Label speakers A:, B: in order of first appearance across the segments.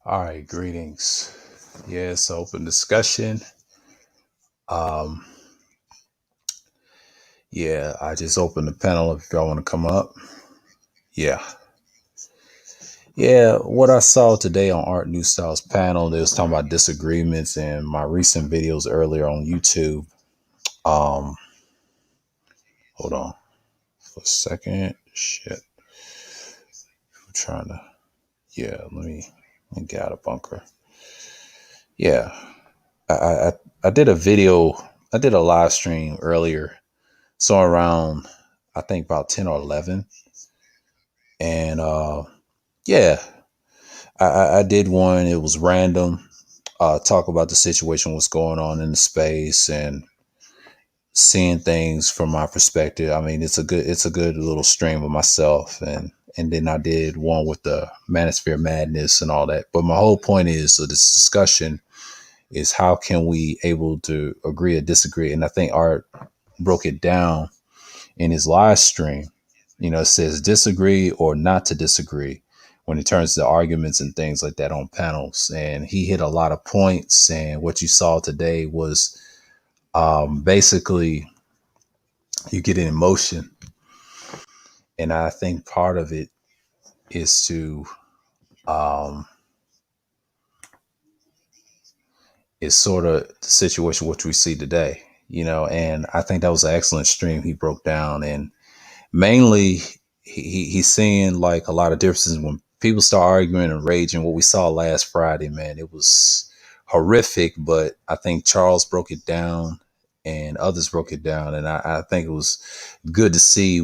A: All right, greetings. Yes, open discussion. Um, yeah, I just opened the panel if y'all want to come up. Yeah. Yeah, what I saw today on Art New Styles panel, they was talking about disagreements and my recent videos earlier on YouTube. Um, Hold on for a second. Shit. I'm trying to let me get out of bunker. Yeah. I, I I did a video, I did a live stream earlier. So around I think about 10 or 11. And yeah, I did one. It was random. Talk about the situation, what's going on in the space, and seeing things from my perspective. I mean, it's a good little stream of myself, and then I did one with the Manosphere Madness and all that. But my whole point is, so this discussion is how can we able to agree or disagree? And I think Art broke it down in his live stream. It says disagree or not to disagree when it turns to arguments and things like that on panels. And he hit a lot of points. And what you saw today was basically you get an emotion. And I think part of it is to um, is sort of the situation which we see today. And I think that was an excellent stream he broke down. And mainly he's seeing like a lot of differences when people start arguing and raging. What we saw last Friday, man, it was horrific, but I think Charles broke it down and others broke it down, and I think it was good to see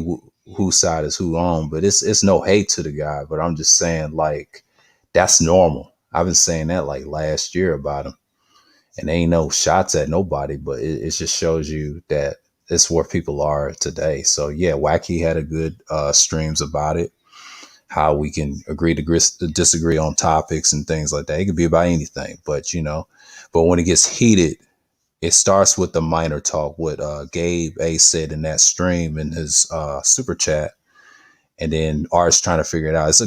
A: whose side is who on. But it's no hate to the guy, but I'm just saying, like, that's normal. I've been saying that like last year about him, and there ain't no shots at nobody, but it just shows you that it's where people are today. So yeah, Wacky had a good streams about it, how we can agree to disagree on topics and things like that. It could be about anything, but when it gets heated, it starts with the minor talk. What Gabe A said in that stream in his super chat, and then Art's trying to figure it out. It's a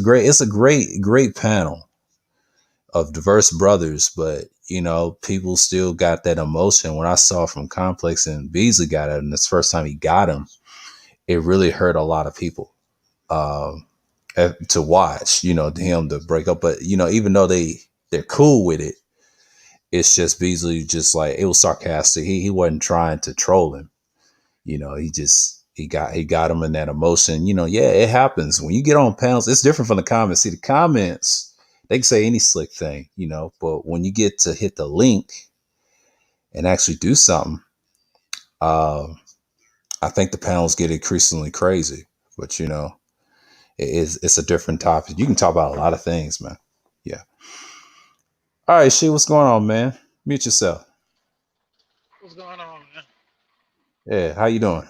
A: great panel of diverse brothers, but people still got that emotion. When I saw from Complex and Beasley got it, and this first time he got him, it really hurt a lot of people um, to watch. Him to break up, but even though they're cool with it, it's just Beasley just like it was sarcastic. He wasn't trying to troll him. He got him in that emotion. Yeah, it happens when you get on panels. It's different from the comments. See, the comments, they can say any slick thing, but when you get to hit the link and actually do something, um, I think the panels get increasingly crazy. But it's a different topic. You can talk about a lot of things, man. Yeah. All right, She, what's going on, man? Mute yourself.
B: What's going on, man?
A: Yeah, how you doing?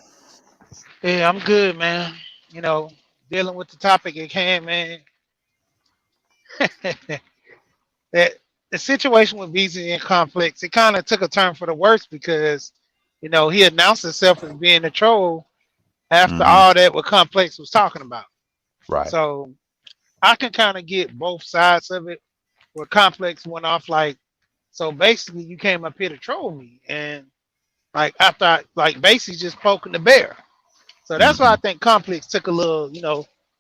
B: Yeah, I'm good, man. You know, dealing with the topic at hand, man. that the situation with BZ and Complex, it kind of took a turn for the worse because, he announced himself as being a troll after
A: Mm-hmm.
B: all that what Complex was talking about.
A: Right.
B: So I can kind of get both sides of it. Where Complex went off like, so basically you came up here to troll me, and like after like basically just poking the bear. So that's why
A: Mm-hmm.
B: I think Complex took a little,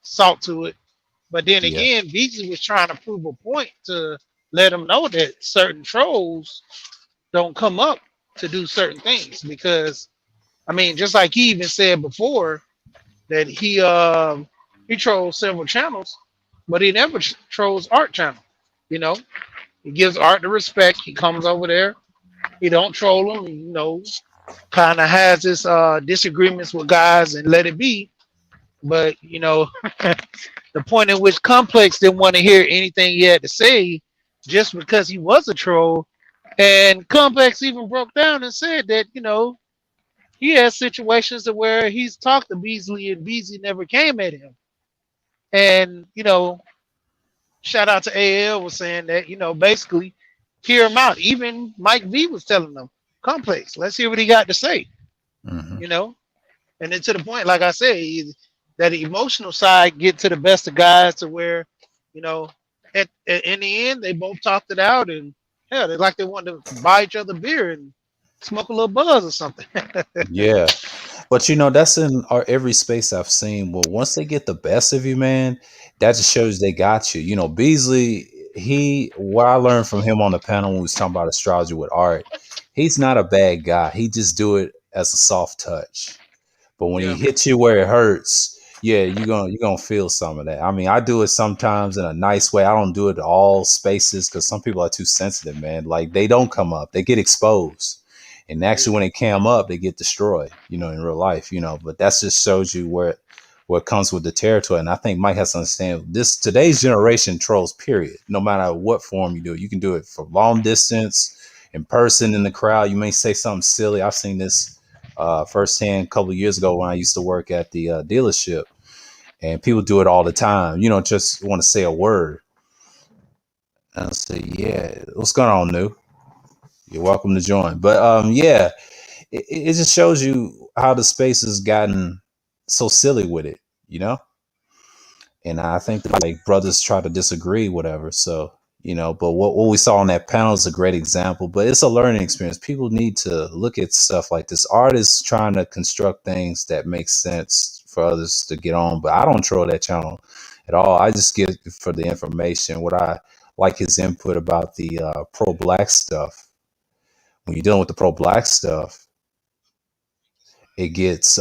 B: salt to it. But then
A: Yeah.
B: again, Beasley was trying to prove a point to let them know that certain trolls don't come up to do certain things because I mean, just like he even said before that he trolls several channels, but he never trolls Art channel. You know, he gives Art the respect. He comes over there. He don't troll him. He, kind of has his disagreements with guys and let it be. But the point in which Complex didn't want to hear anything he had to say just because he was a troll. And Complex even broke down and said that, he has situations where he's talked to Beasley and Beasley never came at him. And, shout out to AL was saying that, basically hear him out. Even Mike V was telling them, Complex, let's hear what he got to say,
A: Mm-hmm.
B: you know? And then to the point, like I said, that emotional side get to the best of guys to where, you know, in the end, they both talked it out, and hell, they like they wanted to buy each other beer and smoke a little buzz or something.
A: Yeah. But that's in every space I've seen. Well, once they get the best of you, man, that just shows they got you. Beasley, what I learned from him on the panel when we was talking about astrology with art, he's not a bad guy. He just do it as a soft touch. But when he
B: Yeah,
A: hits you where it hurts, yeah, you're gonna feel some of that. I mean, I do it sometimes in a nice way. I don't do it all spaces because some people are too sensitive, man. Like they don't come up, they get exposed. And actually
B: yeah,
A: when they come up, they get destroyed, in real life, But that just shows you where it comes with the territory. And I think Mike has to understand this today's generation trolls, period. No matter what form you do it. You can do it for long distance, in person, in the crowd. You may say something silly. I've seen this firsthand a couple of years ago when I used to work at the dealership, and people do it all the time. Just want to say a word, and I say, "Yeah, what's going on, new? You're welcome to join." But yeah, it just shows you how the space has gotten so silly with it, you know. And I think that like brothers try to disagree, whatever. So but what we saw on that panel is a great example. But it's a learning experience. People need to look at stuff like this. Art is trying to construct things that make sense for others to get on. But I don't troll that channel at all. I just get it for the information. What I like his input about the pro black stuff. When you're dealing with the pro black stuff, it gets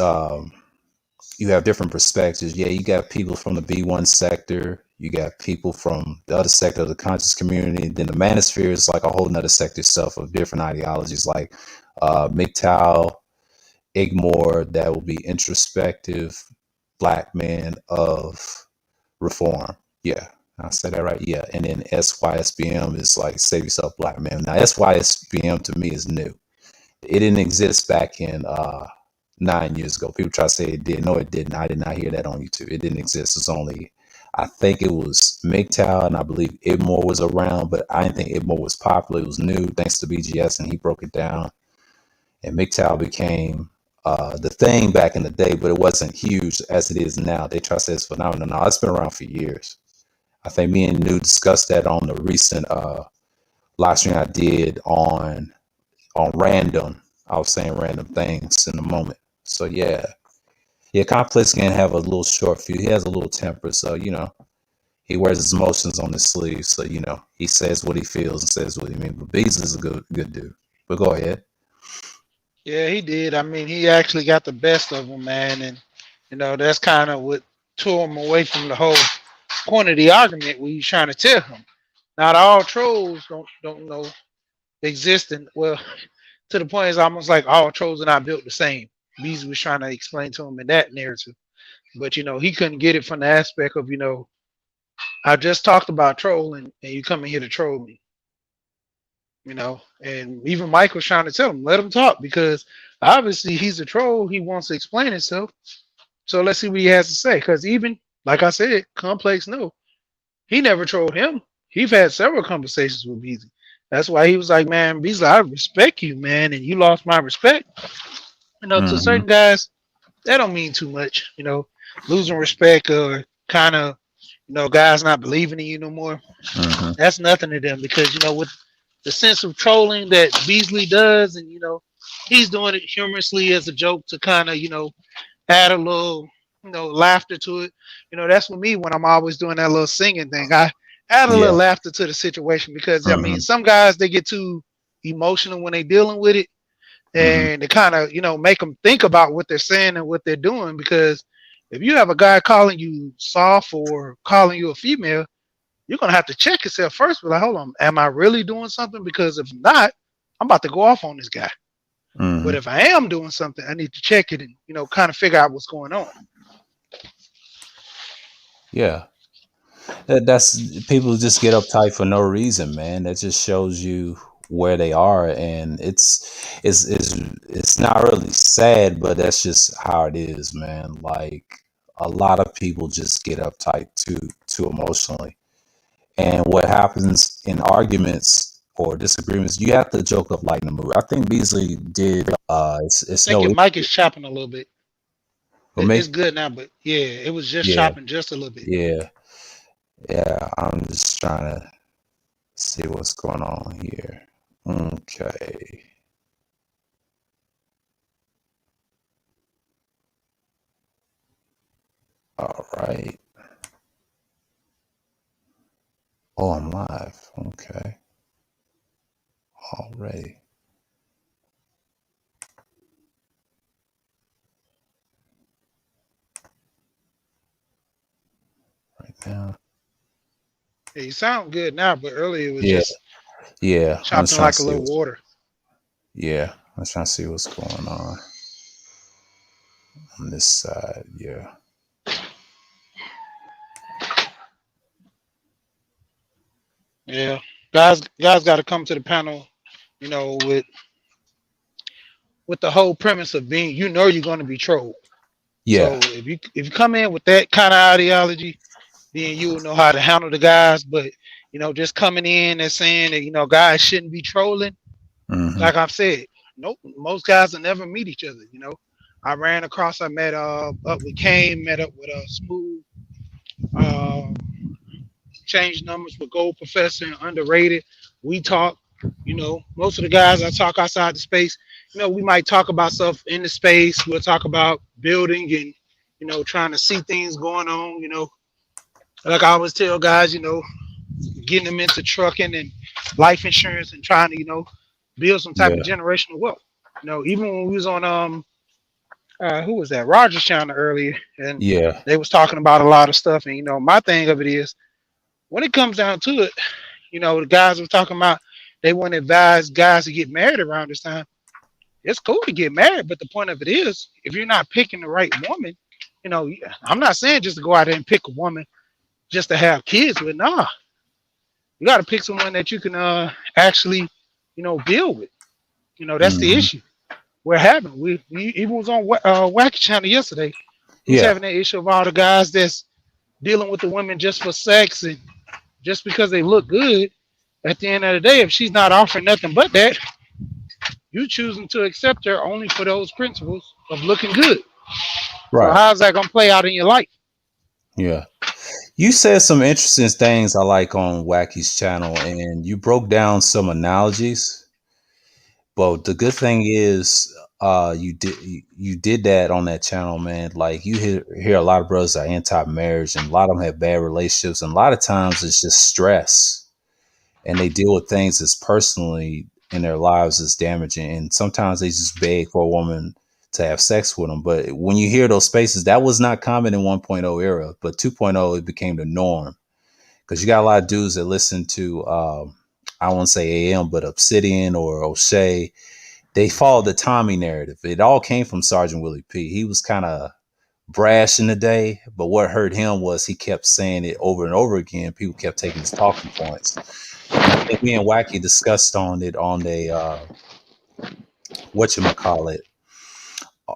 A: you have different perspectives. Yeah, you got people from the B1 sector, you got people from the other sector of the conscious community. Then the manosphere is like a whole nother sector itself of different ideologies like MGTOW, Igmore, that will be introspective black men of reform. Yeah, I said that right. Yeah. And then SYSBM is like save yourself black man. Now SYSBM to me is new. It didn't exist back in 9 years ago. People try to say it did. No, it didn't. I did not hear that on YouTube. It didn't exist. It's only, I think it was MGTOW, and I believe Idmore was around, but I didn't think Idmore was popular. It was new thanks to BGS, and he broke it down. And MGTOW became the thing back in the day, but it wasn't huge as it is now. They try to say it's phenomenal. No, it's been around for years. I think me and New discussed that on the recent live stream I did on random. I was saying random things in the moment. So yeah. Yeah, Complex can have a little short fuse. He has a little temper, so he wears his emotions on his sleeve. So he says what he feels and says what he means. But Beasley is a good dude. But go ahead.
B: yeah. He did. I mean, he actually got the best of him, man, and that's kind of what tore him away from the whole point of the argument. We trying to tell him not all trolls don't know exist, and well, to the point it's almost like all trolls are not built the same. Beasley was trying to explain to him in that narrative, but he couldn't get it from the aspect of I just talked about trolling, and you come in here to troll me. And even Mike was trying to tell him, let him talk because obviously he's a troll. He wants to explain himself. So let's see what he has to say. Because even like I said, Complex, no, he never trolled him. He's had several conversations with Beasley. That's why he was like, man, Beasley, I respect you, man, and you lost my respect. To
A: Mm-hmm.
B: certain guys, that don't mean too much. Losing respect or kind of, guys not believing in you no more.
A: Mm-hmm.
B: That's nothing to them because with the sense of trolling that Beasley does, and he's doing it humorously as a joke to kind of add a little laughter to it. That's with me when I'm always doing that little singing thing. I add a little
A: Yeah.
B: laughter to the situation because I mean
A: Mm-hmm.
B: some guys they get too emotional when they dealing with it,
A: Mm-hmm.
B: and they kind of make them think about what they're saying and what they're doing because if you have a guy calling you soft or calling you a female, you're gonna have to check yourself first. Be like, hold on, am I really doing something? Because if not, I'm about to go off on this guy. But
A: Mm-hmm.
B: if I am doing something, I need to check it and kind of figure out what's going on.
A: Yeah. That's people just get uptight for no reason, man. That just shows you where they are, and it's not really sad, but that's just how it is, man. Like a lot of people just get uptight too emotionally, and what happens in arguments or disagreements, you have to joke up lighten the mood. I think Beasley did. It's
B: I think
A: no
B: your
A: issue
B: mic is chopping a little bit.
A: for me.
B: It's good now, but yeah, it was just
A: Yeah,
B: chopping just a little bit.
A: yeah. Yeah, I'm just trying to see what's going on here. Okay. All right. Oh, I'm live. Okay. Already. Right now.
B: Yeah, you sound good now, but earlier it was
A: Yeah.
B: just
A: Yeah. I'm just
B: chopping
A: trying to
B: like a
A: see
B: little
A: what's.
B: water.
A: Yeah. I'm trying to see what's going on this side. Yeah.
B: Yeah, guys got to come to the panel, with the whole premise of being, you're going to be trolled.
A: Yeah.
B: So if you come in with that kind of ideology, then you will know how to handle the guys. But just coming in and saying that guys shouldn't be trolling,
A: Mm-hmm.
B: like I've said, nope, most guys will never meet each other. I met up with Kane, met up with Smooth, uh, changed numbers with Gold Professor and Underrated. We talk. Most of the guys I talk outside the space. We might talk about stuff in the space. We'll talk about building and trying to see things going on. Like I always tell guys, getting them into trucking and life insurance and trying to build some type of
A: Yeah.
B: generational wealth. Even when we was on who was that, Rogers Channel earlier, and
A: Yeah.
B: they was talking about a lot of stuff. And my thing of it is, when it comes down to it, the guys were talking about they want to advise guys to get married around this time. It's cool to get married, but the point of it is, if you're not picking the right woman, I'm not saying just to go out there and pick a woman just to have kids with. Nah, you got to pick someone that you can actually, build with. That's the
A: Mm-hmm.
B: issue we're having. We even was on Wacky Channel yesterday. We was
A: Yeah.
B: having that issue of all the guys that's dealing with the women just for sex and just because they look good. At the end of the day, if she's not offering nothing but that, you choosing to accept her only for those principles of looking good. So
A: Right.
B: how's that gonna play out in your life?
A: Yeah. You said some interesting things I like on Wacky's channel, and you broke down some analogies. But the good thing is, you did that on that channel, man. Like you hear a lot of brothers are anti-marriage, and a lot of them have bad relationships, and a lot of times it's just stress, and they deal with things that's personally in their lives is damaging, and sometimes they just beg for a woman to have sex with them. But when you hear those spaces, that was not common in 1.0 era, but 2.0 it became the norm because you got a lot of dudes that listen to I won't say AM, but Obsidian or O'Shea. They followed the Tommy narrative. It all came from Sergeant Willie P. He was kind of brash in the day, but what hurt him was he kept saying it over and over again. People kept taking his talking points, and I think me and Wacky discussed on it on a whatchamacallit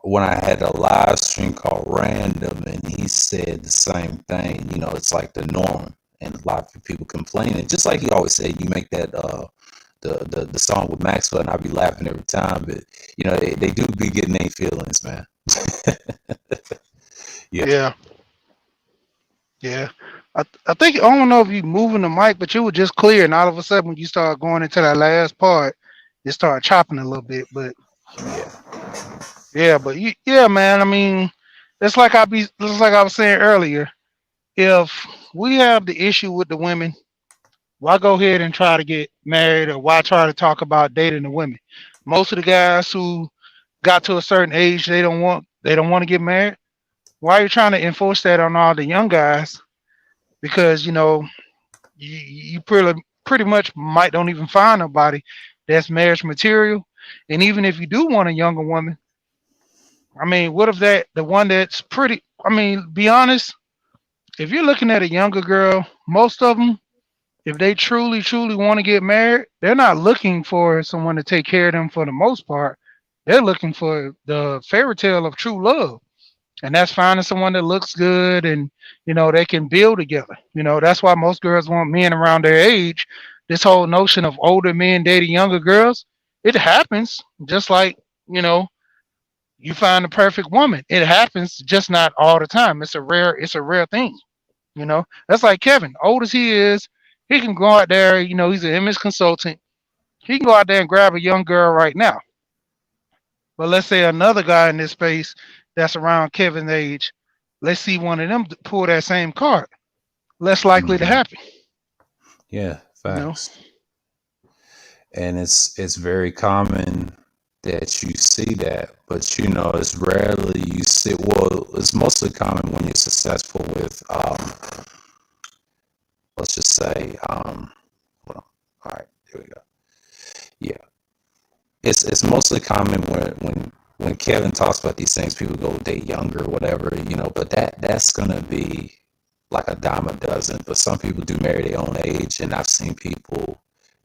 A: when I had a live stream called Random, and he said the same thing. You know, it's like the norm, and a lot of people complaining. Just like he always said, you make that the song with Maxwell, and I be laughing every time. But you know, they do be getting their feelings, man. Yeah,
B: Yeah, yeah. I think I don't know if you moving the mic, but you were just clear, and all of a sudden when you start going into that last part, it started chopping a little bit. But
A: yeah,
B: yeah, yeah, man. I mean, it's like I was saying earlier. If we have the issue with the women, why go ahead and try to get married, or why try to talk about dating the women? Most of the guys who got to a certain age, they don't want to get married. Why are you trying to enforce that on all the young guys? Because you pretty much might don't even find nobody that's marriage material. And even if you do want a younger woman, I mean, what if that the one that's pretty? I mean, be honest. If you're looking at a younger girl, most of them, if they truly, truly want to get married, they're not looking for someone to take care of them for the most part. They're looking for the fairy tale of true love. And that's finding someone that looks good and, they can build together. That's why most girls want men around their age. This whole notion of older men dating younger girls, it happens just like, you know, you find the perfect woman. It happens, just not all the time. It's a rare thing. That's like Kevin, old as he is, he can go out there. He's an image consultant. He can go out there and grab a young girl right now. But let's say another guy in this space that's around Kevin's age, let's see one of them pull that same card. Less likely to
A: Hmm.
B: happen.
A: Yeah,
B: You know.
A: facts. And it's very common that you see that, but it's rarely you see. Well, it's mostly common when you're successful with, let's just say, hold on. All right, here we go. Yeah, it's mostly common when Kevin talks about these things, people go date younger, whatever, but that's gonna be like a dime a dozen. But some people do marry their own age, and I've seen people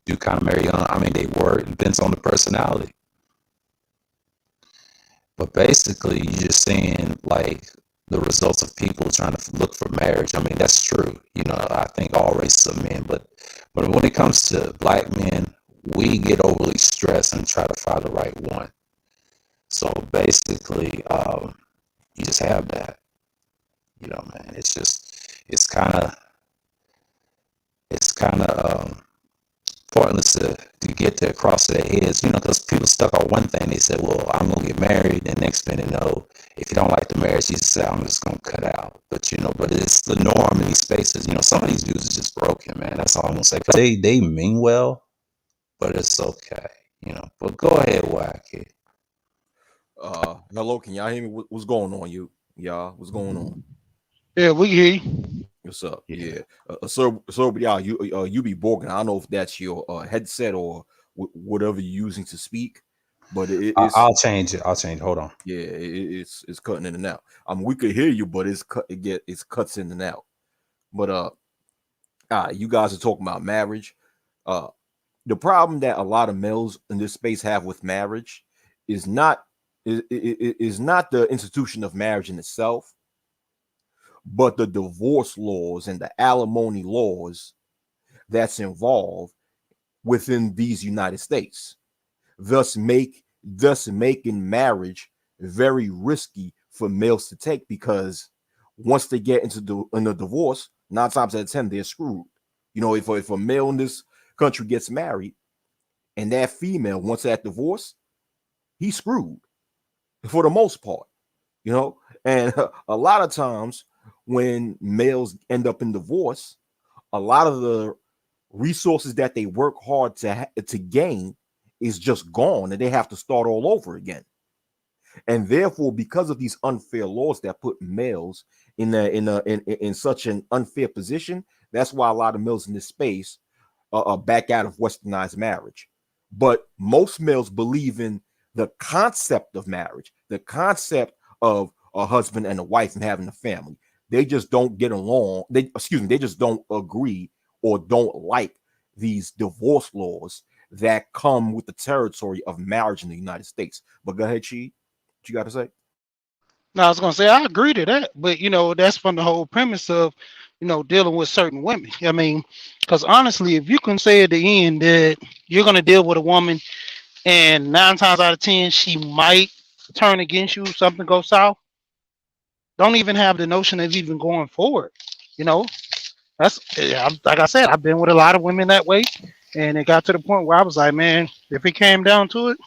A: do kind of marry young. I mean, they work, it depends on the personality. But basically, you're just seeing like the results of people trying to look for marriage. I mean, that's true. I think all races of men, but when it comes to black men, we get overly stressed and try to find the right one. So basically, you just have that. Man. It's kind of it's kind of pointless to get to across their heads, because people stuck on one thing. They said, well, I'm going to get married. And next minute, no, if you don't like the marriage, you say, I'm just going to cut out. But it's the norm in these spaces. Some of these dudes are just broken, man. That's all I'm going to say. 'Cause they mean well, but it's okay, But go ahead, Wacky.
C: Hello, can y'all hear me? What's going on, you? Y'all, what's going on?
B: Yeah, we hear you.
C: What's up?
A: Yeah.
C: Yeah, sir, but y'all, you be broken. I don't know if that's your headset or whatever you're using to speak, but it's
A: I'll change it. I'll change it. Hold on.
C: yeah, it's cutting in and out. I mean, we could hear you, but it's cuts in and out. But you guys are talking about marriage. Uh, the problem that a lot of males in this space have with marriage is not is not the institution of marriage in itself, but the divorce laws and the alimony laws that's involved within these United States, thus making marriage very risky for males to take, because once they get in a divorce, 9 times out of 10 they're screwed. If a male in this country gets married and that female wants that divorce, he's screwed for the most part. And a lot of times when males end up in divorce, a lot of the resources that they work hard to gain is just gone, and they have to start all over again. And therefore, because of these unfair laws that put males in such an unfair position, that's why a lot of males in this space back out of westernized marriage. But most males believe in the concept of marriage, the concept of a husband and a wife and having a family. They just don't get along. They just don't agree or don't like these divorce laws that come with the territory of marriage in the United States. But go ahead, Chi. What you got to say?
B: Now I was gonna say I agree to that, but that's from the whole premise of dealing with certain women. I mean, because honestly, if you can say at the end that you're gonna deal with a woman and 9 times out of 10 she might turn against you, something goes south, don't even have the notion of even going forward. You know, that's like I said, I've been with a lot of women that way, and it got to the point where I was like, man, if it came down to it,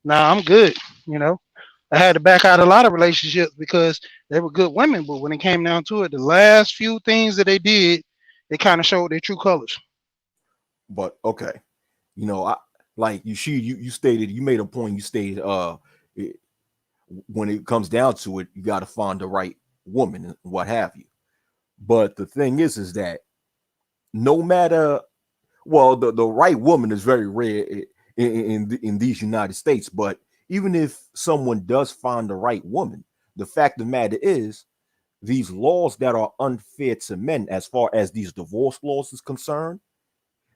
B: nah, I'm good. You know, I had to back out a lot of relationships because they were good women, but when it came down to it, the last few things that they did, they kind of showed their true colors.
C: But okay, I like you stated, you made a point. You stated it, when it comes down to it, you got to find the right woman and what have you. But the thing is that no matter, well, the right woman is very rare in these United States. But even if someone does find the right woman, the fact of the matter is these laws that are unfair to men, as far as these divorce laws is concerned,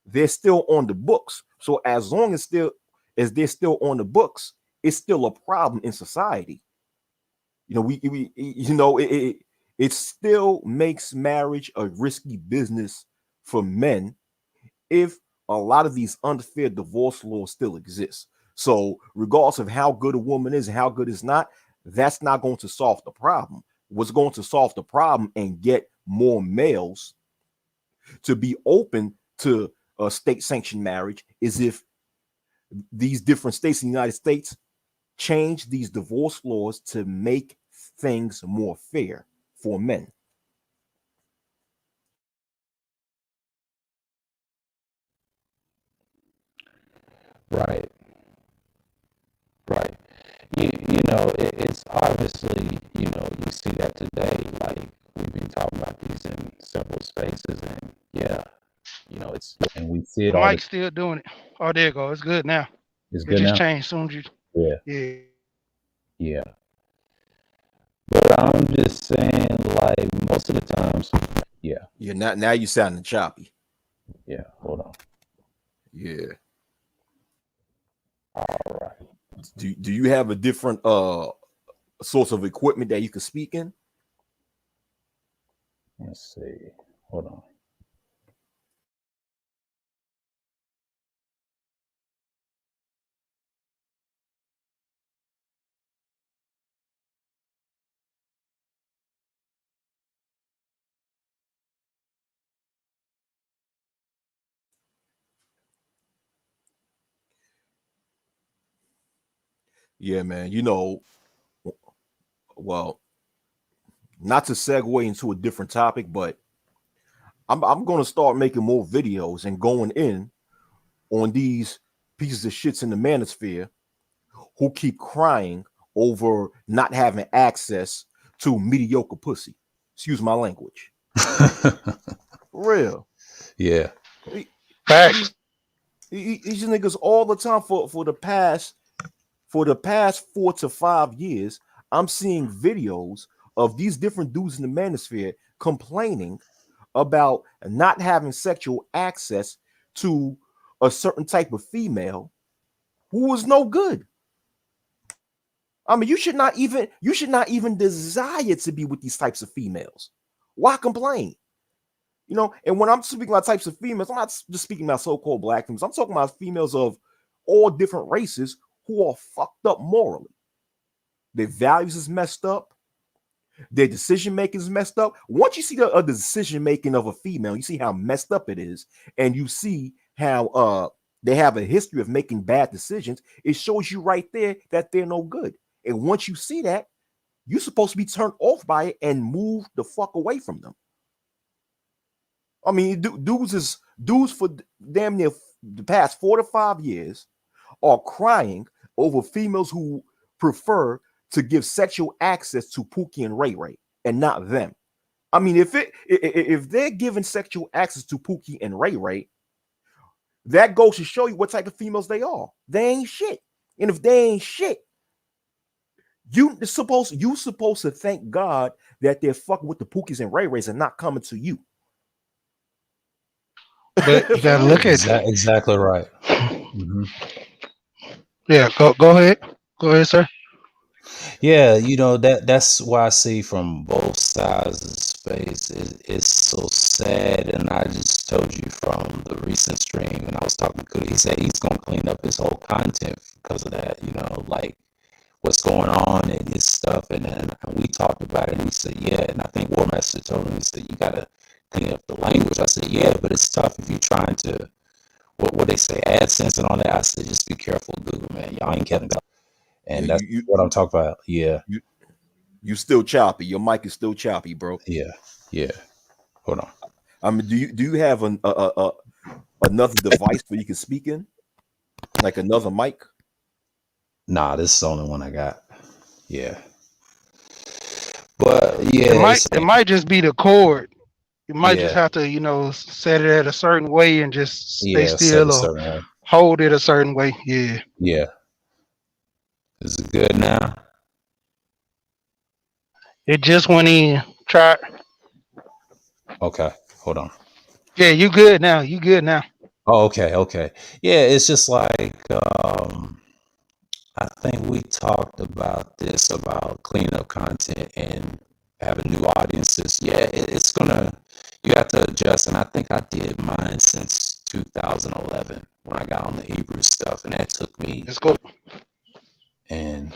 C: they're still on the books. So as long as they're still on the books, it's still a problem in society. We it still makes marriage a risky business for men if a lot of these unfair divorce laws still exist. So, regardless of how good a woman is and how good it's not, that's not going to solve the problem. What's going to solve the problem and get more males to be open to state sanctioned marriage is if these different states in the United States change these divorce laws to make things more fair for men.
A: Right, right. You know, it's obviously, you know, you see that today. Like we've been talking about these in several spaces, and yeah, you know, and we see it
B: The
A: all the.
B: mic's still doing it. Oh, there you go. It's good now.
A: It's
B: It
A: good
B: just
A: now.
B: changed soon as you.
A: Yeah,
B: Yeah.
A: yeah. But I'm just saying, like most of the times, yeah,
C: Yeah, now you sounding choppy.
A: yeah. Hold on.
C: Yeah.
A: All right.
C: Do you have a different source of equipment that you can speak in?
A: Let's see. Hold on.
C: Yeah, man. You know, well, not to segue into a different topic, but I'm gonna start making more videos and going in on these pieces of shits in the manosphere who keep crying over not having access to mediocre pussy. Excuse my language. For real.
A: Yeah.
B: Facts.
C: These niggas all the time for the past 4 to 5 years, I'm seeing videos of these different dudes in the manosphere complaining about not having sexual access to a certain type of female who is no good. I mean, you should not even desire to be with these types of females. Why complain? You know, and when I'm speaking about types of females, I'm not just speaking about so-called black females. I'm talking about females of all different races who are fucked up morally. Their values is messed up. Their decision making is messed up. Once you see the decision making of a female, you see how messed up it is, and you see how they have a history of making bad decisions. It shows you right there that they're no good. And once you see that, you're supposed to be turned off by it and move the fuck away from them. I mean, dudes for damn near the past 4 to 5 years are crying over females who prefer to give sexual access to Pookie and Ray Ray and not them. I mean, if they're giving sexual access to Pookie and Ray Ray, that goes to show you what type of females they are. They ain't shit. And if they ain't shit, you supposed to thank God that they're fucking with the Pookies and Ray Rays and not coming to you.
B: But you
C: For
B: gotta look
C: real.
B: at.
A: Exactly right. Hmm.
B: Yeah. Go ahead. Go ahead, sir.
A: Yeah, you know that's why I see from both sides of the space. It's so sad, and I just told you from the recent stream, and I was talking to. He said he's gonna clean up his whole content because of that. You know, like what's going on and his stuff, and then we talked about it. And he said, yeah, and I think War Master told him, he said you gotta clean up the language. I said, yeah, but it's tough if you're trying to what they say AdSense and all that. I said just be careful, Google, man. Y'all ain't getting that,
C: Yeah,
A: and that's what I'm talking about. Yeah.
C: you you still choppy. Your mic is still choppy, bro.
A: Yeah, yeah. Hold on.
C: I mean, do you have another device where you can speak in, like another mic?
A: Nah, this is the only one I got. Yeah, but
B: It
A: yeah,
B: might
A: it's
B: it might just be the cord. You might just
A: yeah,
B: have to, set it at a certain way and just stay
A: yeah. Set
B: still
A: a
B: or
A: certain way.
B: hold it a certain way. Yeah.
A: Yeah, is it good now?
B: It just went in. Try.
A: Okay, hold on.
B: Yeah, you good now. You good now.
A: Oh, okay, okay. Yeah, it's just like I think we talked about this about cleaning up content and having new audiences. Yeah, it's gonna you have to adjust, and I think I did mine since 2011 when I got on the Hebrew stuff, and that took me.
B: Let's go.
A: And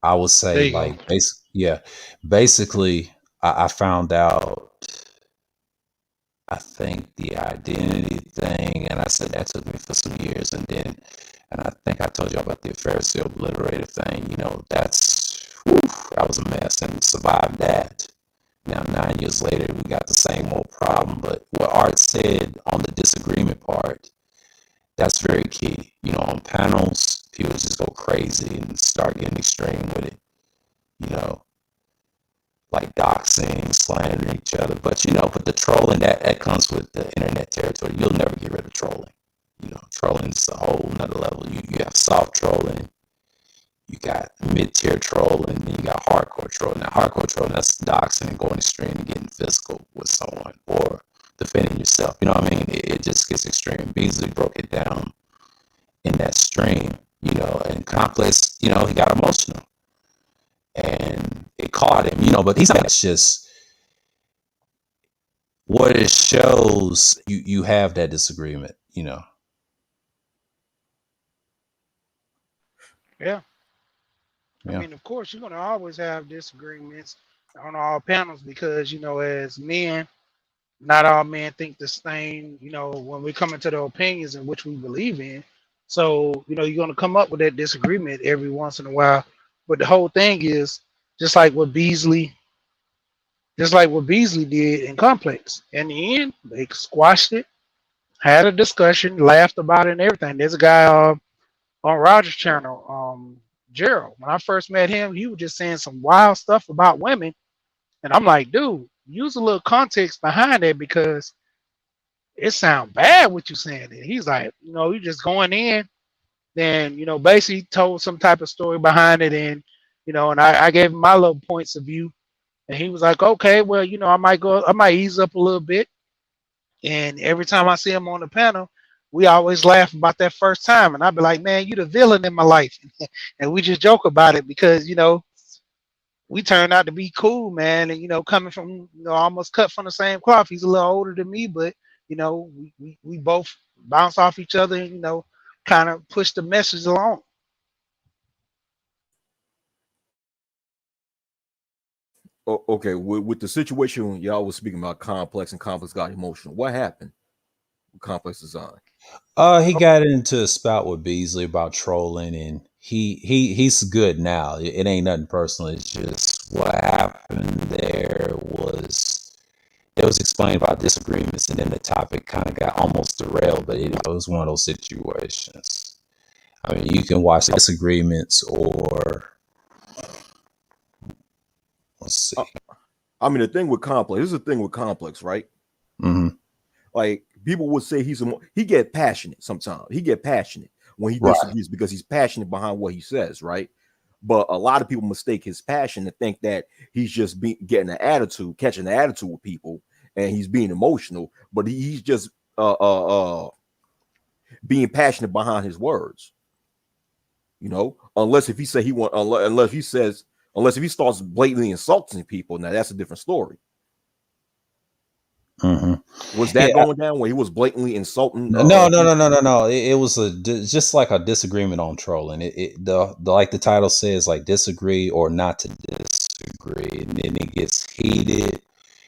A: I would
B: There
A: say
B: you go.
A: basically I found out. I think the identity thing, and I said that took me for some years, and I think I told you about the Pharisee obliterated thing. Whew, that was a mess, and survived that. Now, 9 years later, we got the same old problem. But what Art said on the disagreement part, that's very key. On panels, people just go crazy and start getting extreme with it. You know, like doxing, slandering each other. But the trolling that comes with the internet territory, you'll never get rid of trolling. Trolling is a whole nother level. You have soft trolling, you got mid-tier trolling, and you got hardcore trolling. Now, hardcore trolling, that's doxing and going extreme and getting physical with someone or defending yourself. You know what I mean? It just gets extreme. Beasley broke it down in that stream, and Complex, he got emotional and it caught him, but he's not just what it shows you have that disagreement.
B: Yeah. I
A: Yeah.
B: mean, of course, you're gonna always have disagreements on all panels because as men, not all men think the same. When we come into the opinions in which we believe in, so you're gonna come up with that disagreement every once in a while. But the whole thing is just like what Beasley, just like what Beasley did in Complex. In the end, they squashed it, had a discussion, laughed about it, and everything. There's a guy on Roger's channel, Gerald. When I first met him, he was just saying some wild stuff about women, and I'm like, dude, use a little context behind that because it sounds bad what you're saying. And he's like, you just going in, then basically told some type of story behind it, and I gave him my little points of view, and he was like, okay, well, I might ease up a little bit. And every time I see him on the panel, we always laugh about that first time. And I'd be like, man, you the villain in my life. And we just joke about it because, we turned out to be cool, man. And, coming from, almost cut from the same cloth. He's a little older than me, but, we both bounce off each other and, kind of push the message along.
C: Okay, with the situation y'all was speaking about, Complex, and Complex got emotional. What happened with Complex Design?
A: He got into a spout with Beasley about trolling, and he's good now. It ain't nothing personal. It's just what happened it was explained about disagreements, and then the topic kind of got almost derailed. But it was one of those situations. I mean, you can watch disagreements, or let's
C: Uh,
A: see.
C: I mean, the thing with Complex, this is the thing with Complex, right?
A: Mm-hmm.
C: Like people would say he get passionate sometimes. He get passionate when he
A: Right.
C: disagrees because he's passionate behind what he says, right? But a lot of people mistake his passion to think that he's just getting an attitude, catching an attitude with people, and he's being emotional. But he's just being passionate behind his words. Unless if he say he want, unless if he starts blatantly insulting people, now that's a different story.
A: Mm-hmm.
C: Was that
A: Yeah.
C: going down when he was blatantly insulting
A: No, no, no,
C: people?
A: no, no, no. It was just like a disagreement on trolling. The like the title says, like disagree or not to disagree, and then it gets heated.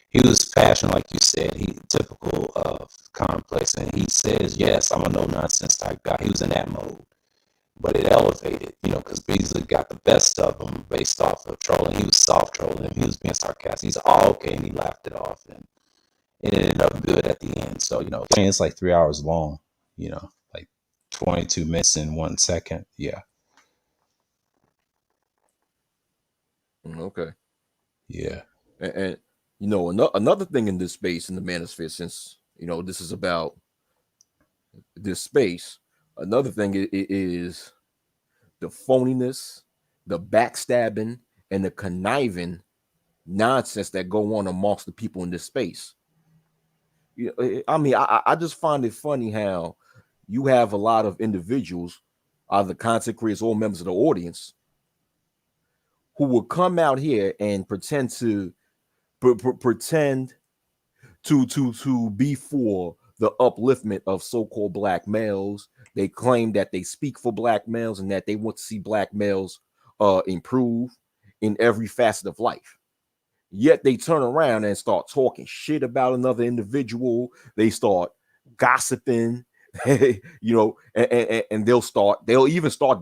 A: He was passionate, like you said. He typical of Complex, and he says, "Yes, I'm a no nonsense type guy." He was in that mode, but it elevated, because Beasley got the best of him based off of trolling. He was soft trolling him. He was being sarcastic. He's all okay, and he laughed it off, and it ended up good at the end. So, it's like 3 hours long, like 22 minutes and 1 second. Yeah.
C: Okay.
A: Yeah.
C: And another thing in this space in the manosphere, since this is about this space, another thing is the phoniness, the backstabbing, and the conniving nonsense that go on amongst the people in this space. I mean, I just find it funny how you have a lot of individuals, either content creators or members of the audience, who will come out here and pretend to pretend to be for the upliftment of so-called black males. They claim that they speak for black males and that they want to see black males improve in every facet of life. Yet they turn around and start talking shit about another individual. They start gossiping, and they'll even start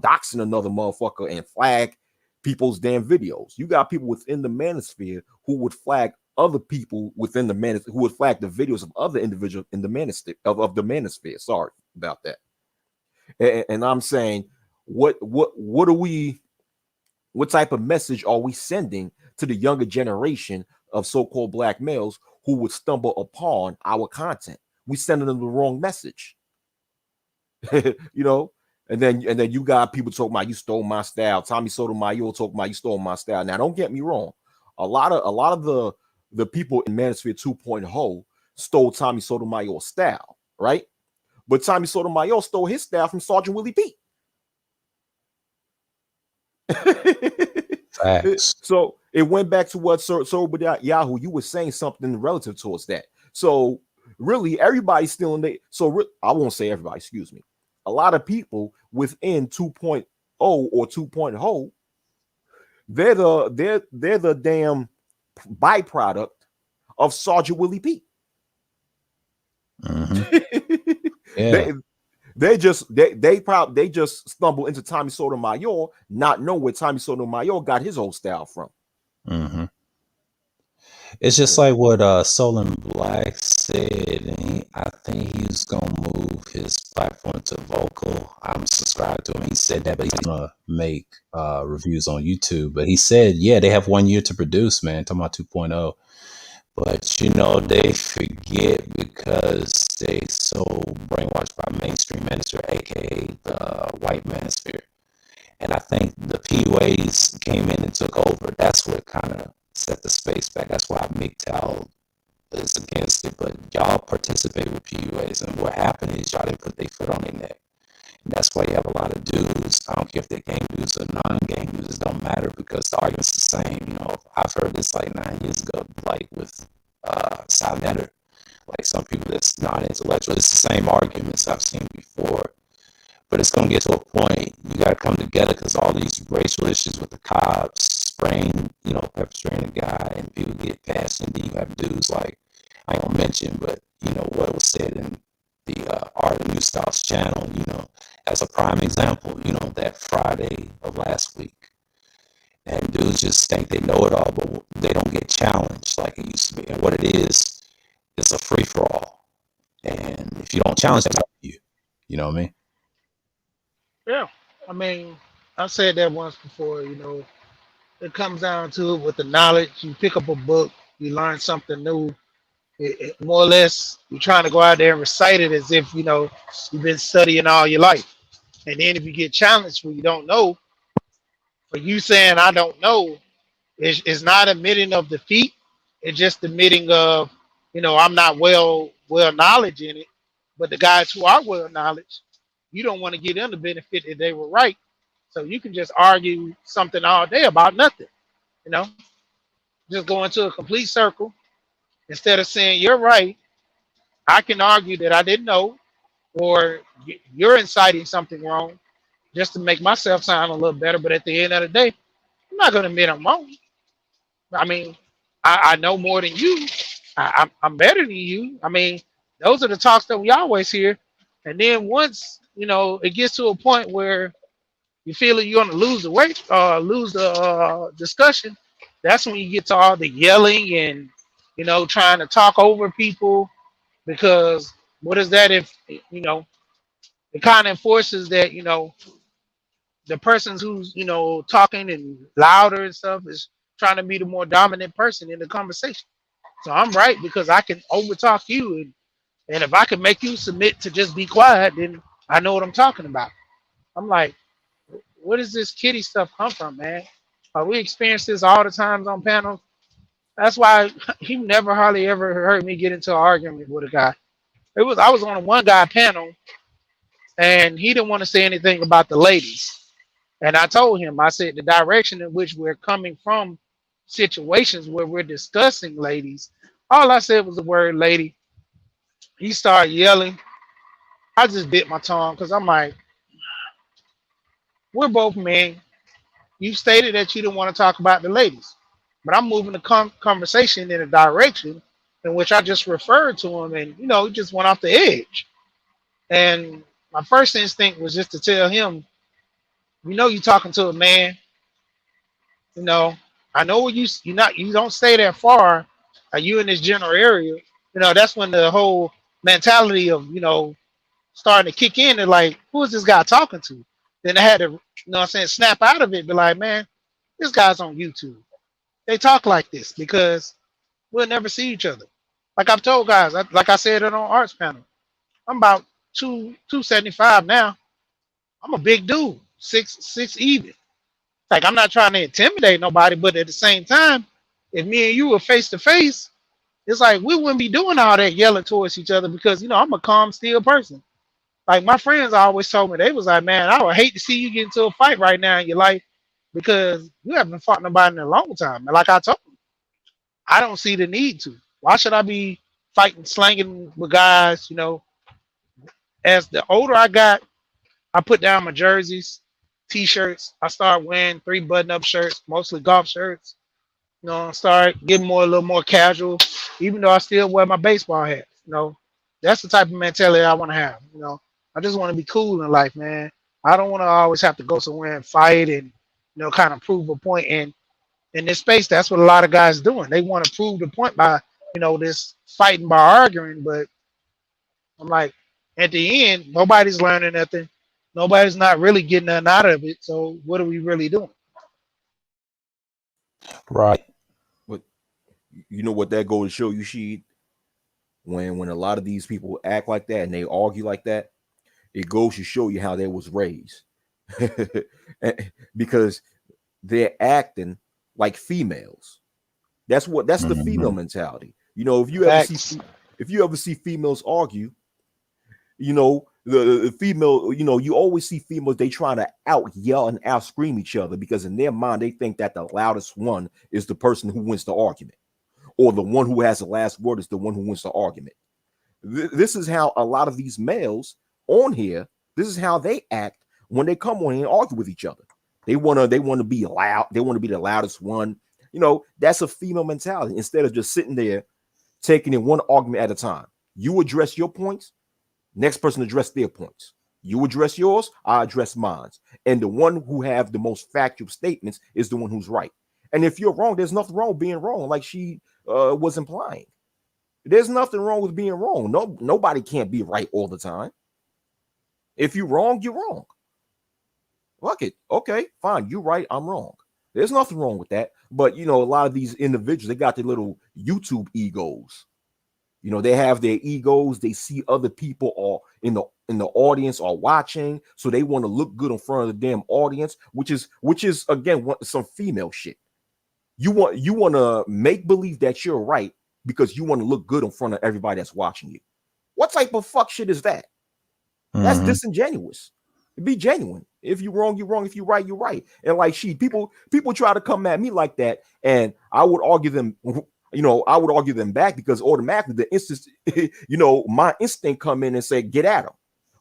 C: doxing another motherfucker and flag people's damn videos. You got people within the manosphere who would flag other people within the manosphere, who would flag the videos of other individuals in the manosphere of the manosphere. Sorry about that. And I'm saying, what are we? What type of message are we sending to the younger generation of so-called black males who would stumble upon our content? We sending them the wrong message, you know. And then you got people talking about you stole my style. Tommy Sotomayor talking about you stole my style. Now, don't get me wrong. A lot of the people in Manosphere 2.0 stole Tommy Sotomayor's style, right? But Tommy Sotomayor stole his style from Sergeant Willie P.
A: Facts.
C: So it went back to what Sir Yahoo, you were saying something relative towards that. So really, everybody's still in the. I won't say everybody. Excuse me. A lot of people within 2.0 or 2.0, they're the damn byproduct of Sergeant Willie P.
A: Yeah.
C: they they just stumble into Tommy Sotomayor, not knowing where Tommy Sotomayor got his old style from.
A: hmm It's just like what Solon Black said, and I think he's gonna move his platform to vocal. I'm subscribed to him. He said that, but he's gonna make reviews on YouTube. But he said, yeah, they have 1 year to produce, man. Talking about 2.0. But they forget because they so brainwashed by mainstream manosphere, aka the white manosphere. And I think the PUAs came in and took over. That's what kind of set the space back. That's why MGTOW is against it. But y'all participate with PUAs, and what happened is y'all didn't put their foot on their neck. And that's why you have a lot of dudes. I don't care if they're game dudes or non-game dudes. It don't matter because the argument's the same. I've heard this like 9 years ago, like with Salamander. Like some people that's non-intellectual. It's the same arguments I've seen before. But it's going to get to a point you got to come together because all these racial issues with the cops spraying, pepper spraying a guy, and people get past. And then you have dudes like, I ain't gonna mention, but what was said in the Art of New Styles channel, as a prime example, that Friday of last week. And dudes just think they know it all, but they don't get challenged like it used to be. And what it is, it's a free for all. And if you don't challenge them, you know what I mean?
B: Yeah. I mean, I said that once before, it comes down to it with the knowledge. You pick up a book, you learn something new. More or less, you're trying to go out there and recite it as if, you've been studying all your life. And then if you get challenged where you don't know, for you saying, I don't know, is not admitting of defeat. It's just admitting of, I'm not well knowledge in it. But the guys who are well knowledge, you don't want to give them the benefit that they were right. So you can just argue something all day about nothing, you know, just go into a complete circle. Instead of saying you're right, I can argue that I didn't know, or you're inciting something wrong just to make myself sound a little better. But at the end of the day, I'm not going to admit I'm wrong. I mean, I know more than you. I'm better than you. I mean, those are the talks that we always hear. And then once, it gets to a point where you feel like you're going to lose the weight, lose the discussion, that's when you get to all the yelling and, trying to talk over people. Because what is that if, it kind of enforces that, the person who's, talking and louder and stuff is trying to be the more dominant person in the conversation. So I'm right because I can overtalk you. And if I can make you submit to just be quiet, then I know what I'm talking about. I'm like, where does this kitty stuff come from, man? We experience this all the times on panels. That's why he never hardly ever heard me get into an argument with a guy. I was on a one guy panel and he didn't want to say anything about the ladies. And I told him, I said the direction in which we're coming from situations where we're discussing ladies. All I said was the word lady. He started yelling. I just bit my tongue because I'm like, we're both men. You stated that you didn't want to talk about the ladies. but I'm moving the conversation in a direction in which I just referred to him, and he just went off the edge. And my first instinct was just to tell him, you're talking to a man. You know, I know where you don't stay that far. Are you in this general area? That's when the whole mentality of starting to kick in. And like, who is this guy talking to? Then I had to, what I'm saying, snap out of it. Be like, man, this guy's on YouTube. They talk like this because we'll never see each other. Like I've told guys, like I said it on Arts Panel, I'm about 275 now. I'm a big dude, six even. Like I'm not trying to intimidate nobody, but at the same time, if me and you were face to face, it's like we wouldn't be doing all that yelling towards each other because I'm a calm, still person. Like my friends always told me, they was like, man, I would hate to see you get into a fight right now in your life because you haven't fought nobody in a long time. And like I told them, I don't see the need to. Why should I be fighting, slanging with guys? As the older I got, I put down my jerseys, t-shirts. I started wearing 3 button-up shirts, mostly golf shirts. Start getting a little more casual, even though I still wear my baseball hat. That's the type of mentality I want to have. I just want to be cool in life, man. I don't want to always have to go somewhere and fight and, kind of prove a point. And in this space, that's what a lot of guys doing. They want to prove the point by, this fighting by arguing. But I'm like, at the end, nobody's learning nothing. Nobody's not really getting nothing out of it. So what are we really doing?
A: Right.
C: But you know what that goes to show you, Sheed? When a lot of these people act like that and they argue like that, it goes to show you how they was raised. Because they're acting like females. That's the female
A: Mm-hmm.
C: mentality. If you ever
B: Facts.
C: see females argue, the female, you always see females, they trying to out yell and out scream each other because in their mind they think that the loudest one is the person who wins the argument, or the one who has the last word is the one who wins the argument. This is how a lot of these males on here, this is how they act when they come on here and argue with each other. They want to be loud, they want to be the loudest one. That's a female mentality. Instead of just sitting there taking in one argument at a time, you address your points, next person address their points. You address yours, I address mine. And the one who have the most factual statements is the one who's right. And if you're wrong, there's nothing wrong with being wrong, like she was implying. There's nothing wrong with being wrong. Nobody can't be right all the time. If you're wrong, you're wrong. Fuck it. Okay, fine. You're right. I'm wrong. There's nothing wrong with that. But a lot of these individuals, they got their little YouTube egos. They have their egos. They see other people are in the audience are watching, so they want to look good in front of the damn audience, which is again some female shit. You want to make believe that you're right because you want to look good in front of everybody that's watching you. What type of fuck shit is that? That's
A: Mm-hmm.
C: disingenuous. Be genuine. If you're wrong, you're wrong. If you're right, you're right. And like people try to come at me like that, and I would argue them. I would argue them back because automatically the instant, my instinct come in and say get at them.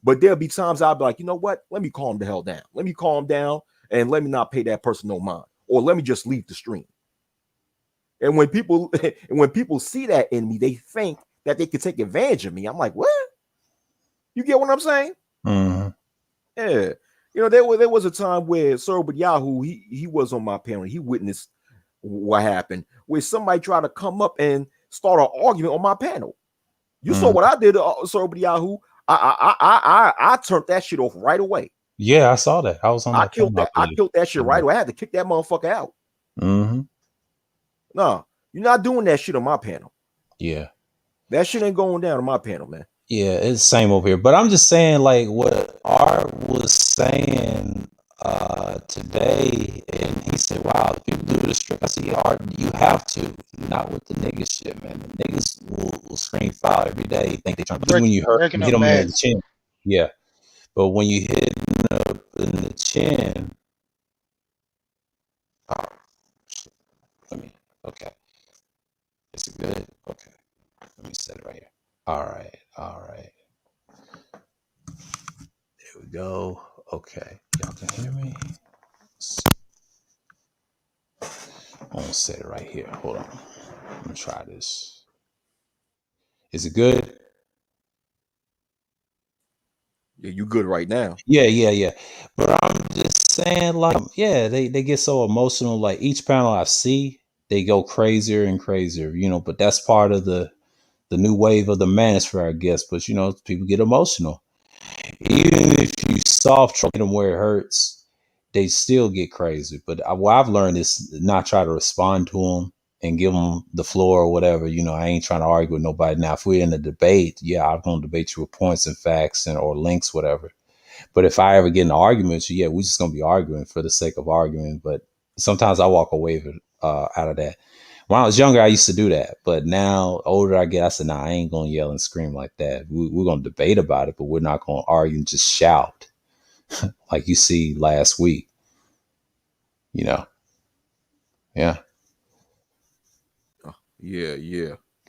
C: But there'll be times I'll be like, you know what? Let me calm the hell down. Let me calm down and let me not pay that person no mind, or let me just leave the stream. And when people see that in me, they think that they can take advantage of me. I'm like, what? You get what I'm saying?
A: Mm-hmm.
C: Yeah. There was a time where Sober Yahoo, he was on my panel. He witnessed what happened, where somebody tried to come up and start an argument on my panel. You saw
A: Mm-hmm.
C: what I did, Sober Yahoo. I turned that shit off right away.
A: Yeah, I saw that. I was on
C: I
A: that
C: killed
A: panel, I
C: that. I
A: believe.
C: killed that shit right
A: Yeah.
C: away. I had to kick that motherfucker out.
A: Mm-hmm.
C: No, you're not doing that shit on my panel.
A: Yeah.
C: That shit ain't going down on my panel, man.
A: Yeah, it's the same over here. But I'm just saying, like what Art was saying today, and he said, wow, people do this trick. I said, yeah, Art, you have to, not with the niggas shit, man. The niggas will scream foul every day, think they trying, because when
B: Breaking
A: you hit
B: up
A: them in
B: bad.
A: the chin, yeah. But when you hit them up in the chin, oh, shit, let me, okay. Is it good? Okay. Let me set it right here. All right. All right. Here we go. Okay. Y'all can hear me? gonna set it right here. Hold on. I'm gonna try this. Is it good?
C: Yeah, you good right now.
A: Yeah. But I'm just saying, like, yeah, they get so emotional. Like each panel I see, they go crazier and crazier, but that's part of the new wave of the manosphere, I guess. But people get emotional. Even if you soft try them where it hurts, they still get crazy. But what I've learned is not try to respond to them and give them the floor or whatever. I ain't trying to argue with nobody. Now, if we're in a debate, yeah, I'm going to debate you with points and facts or links, whatever. But if I ever get in an argument, yeah, we're just going to be arguing for the sake of arguing. But sometimes I walk away out of that. When I was younger, I used to do that. But now, older I get, I said, nah, I ain't going to yell and scream like that. We're going to debate about it, but we're not going to argue and just shout like you see last week, you know? Yeah.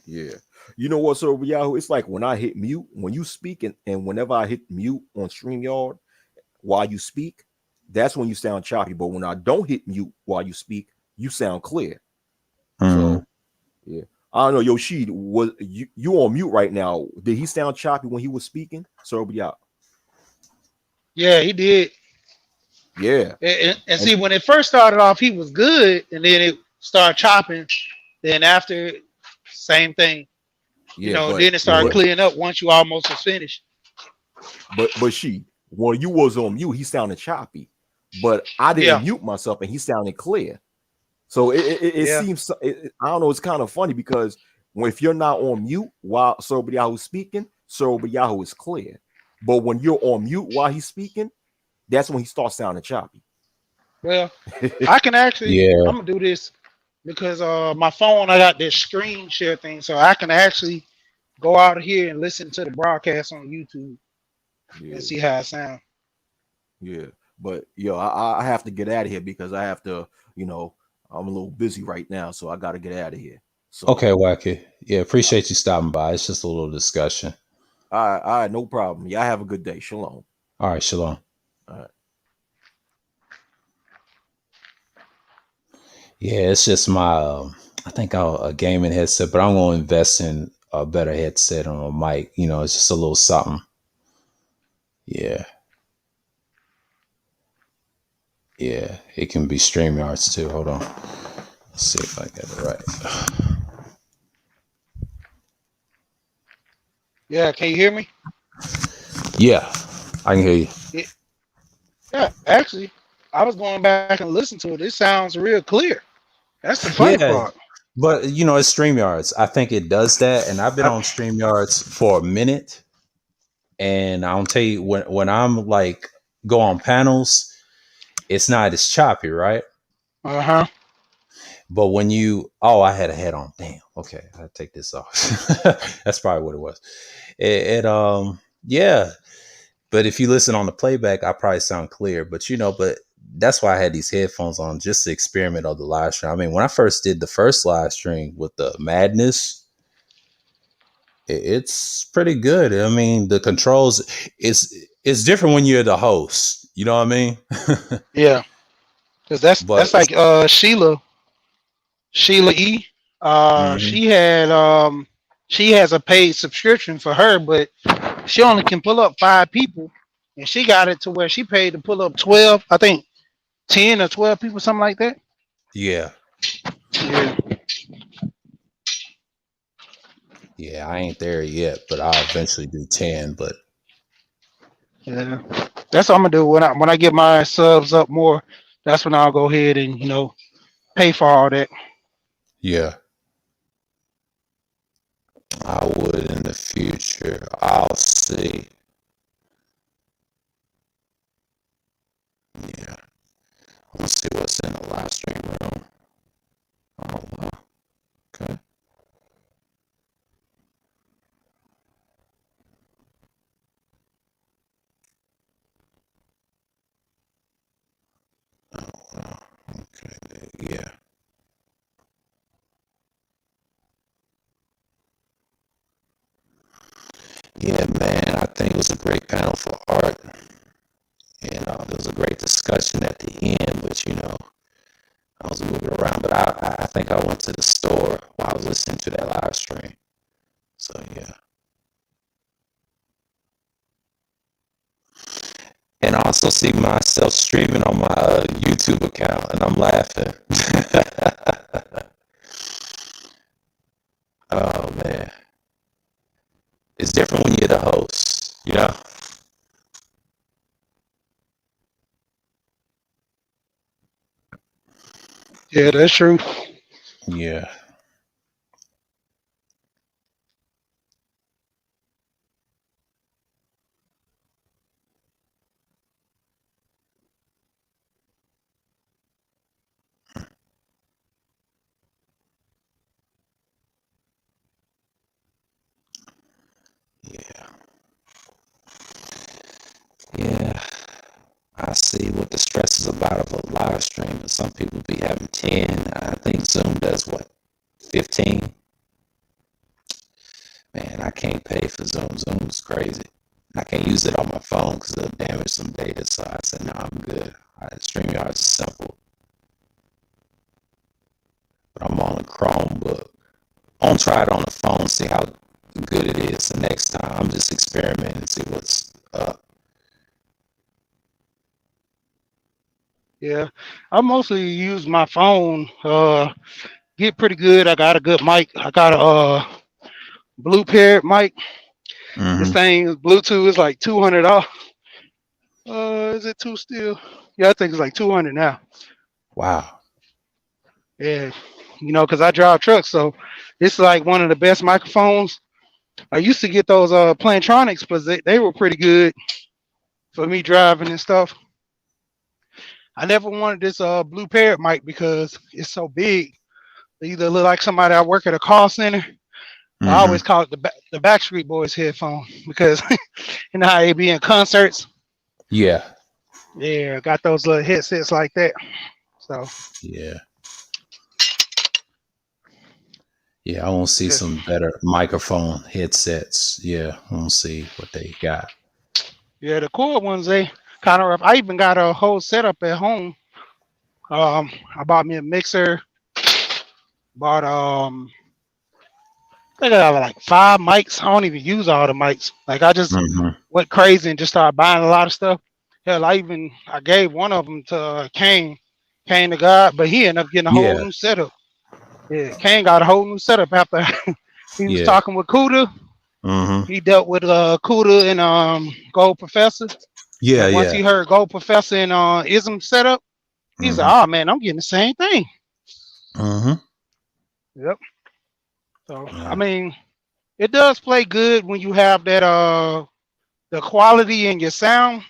C: Yeah. You know what, so Yahoo? It's like when I hit mute, when you speak, and whenever I hit mute on StreamYard while you speak, that's when you sound choppy. But when I don't hit mute while you speak, you sound clear.
A: Mm.
C: So yeah. I don't know, Yoshi, was you on mute right now? Did he sound choppy when he was speaking? So yeah.
B: Yeah, he did.
C: Yeah.
B: And
C: And
B: see, when it first started off, he was good, and then it started chopping. Then after, same thing.
C: yeah,
B: Then it started
A: Yeah.
B: clearing up once you almost was finished.
C: but she, when you was on mute, he sounded choppy. But I
B: Yeah,
C: didn't mute myself and he sounded clear. So it
B: yeah,
C: seems I don't know. It's kind of funny because if you're not on mute while Yahoo speaking, Yahoo is clear. But when you're on mute while he's speaking, that's when he starts sounding choppy.
B: well, I can actually.
A: Yeah.
B: I'm gonna do this because my phone, I got this screen share thing, so I can actually go out here and listen to the broadcast on YouTube and
C: Yeah,
B: see how it sounds.
C: yeah. But I have to get out of here because I have to. You know, I'm a little busy right now, so I got to get out of here. So,
A: Okay, Wacky. Yeah, appreciate you stopping by. It's just a little discussion.
C: all right, no problem. Y'all have a good day. Shalom.
A: All right, shalom.
C: All right.
A: Yeah, it's just I think a gaming headset, but I'm going to invest in a better headset on a mic. It's just a little something. Yeah. Yeah. It can be StreamYards too. Hold on. Let's see if I get it right.
B: Yeah, can you hear me?
A: Yeah, I can hear you.
B: Yeah, yeah, actually, I was going back and listening to it. It sounds real clear. That's the funny
A: Yeah,
B: part.
A: but it's StreamYards. I think it does that, and I've been
B: Uh
A: on StreamYards for a minute, and I'll tell you when I'm like go on panels, it's not as choppy, right?
B: huh.
A: But when I had a head on. Damn. Okay, I take this off. That's probably what it was. Yeah. But if you listen on the playback, I probably sound clear. But that's why I had these headphones on just to experiment on the live stream. I mean, when I first did the first live stream with the madness, it's pretty good. I mean, the controls it's different when you're the host. You know what I mean?
B: Yeah, because
A: But
B: that's like Sheila E.
A: mhm.
B: She has a paid subscription for her, but she only can pull up 5 people, and she got it to where she paid to pull up 12. I think 10 or 12 people, something like that.
A: Yeah.
B: Yeah,
A: Yeah, I ain't there yet, but I'll eventually do 10. But
B: yeah. That's what I'm gonna do when I get my subs up more. That's when I'll go ahead and pay for all that.
A: yeah, I would in the future. I'll see. Yeah, let's see what's in the live stream room. Oh, wow. Okay. Oh, wow. Okay. Yeah. Yeah, man. I think it was a great panel for art. And there was a great discussion at the end. But, I was moving around, but I think I went to the store while I was listening to that live stream. So yeah, and I also see myself streaming on my YouTube account, and I'm laughing. Oh man, it's different when you're the host, you know.
B: Yeah, that's true.
A: Yeah, yeah, yeah. I see what the stress is about of a live stream, and some people be having 10. I think Zoom does what, 15. Man, I can't pay for Zoom. Zoom's crazy. I can't use it on my phone because it'll damage some data. So I said, no, I'm good. StreamYard is simple, but I'm on a Chromebook. I'll try it on the phone, see how good it is the next time. I'm just experimenting, see what's up.
B: Yeah, I mostly use my phone. Get pretty good. I got a good mic. I got a blue parrot mic. This
A: Mm-hmm.
B: thing is Bluetooth is like $200. Is it two still? Yeah, I think it's like 200 now.
A: Wow.
B: Yeah, because I drive trucks, so it's like one of the best microphones. I used to get those Plantronics, but they were pretty good for me driving and stuff. I never wanted this blue parrot mic because it's so big. They either look like somebody I work at a call center. I always
A: Mm-hmm.
B: call it the Backstreet Boys headphone because you know how they be in concerts.
A: Yeah.
B: Yeah, I got those little headsets like that. So
A: Yeah. Yeah. I want to see
B: yeah,
A: some better microphone headsets. Yeah. I want to see what they got.
B: yeah, the core ones they kind of rough. I even got a whole setup at home. I bought me a mixer. Bought I think I got like 5 mics. I don't even use all the mics. Like I just
A: Mm-hmm.
B: went crazy and just started buying a lot of stuff. Hell, I gave one of them to Kane the God, but he ended up getting a whole
A: Yeah.
B: new setup. Yeah, Kane got a whole new setup after he was
A: Yeah.
B: talking with Kuda.
A: Mm-hmm.
B: He dealt with Kuda and Gold Professor.
A: Yeah.
B: And once
A: Yeah.
B: he heard Gold Professor and Ism setup, he's like,
A: Mm-hmm.
B: "Oh man, I'm getting the same thing."
A: Mm-hmm.
B: Yep. So I
A: Yeah.
B: mean, it does play good when you have that the quality in your sound.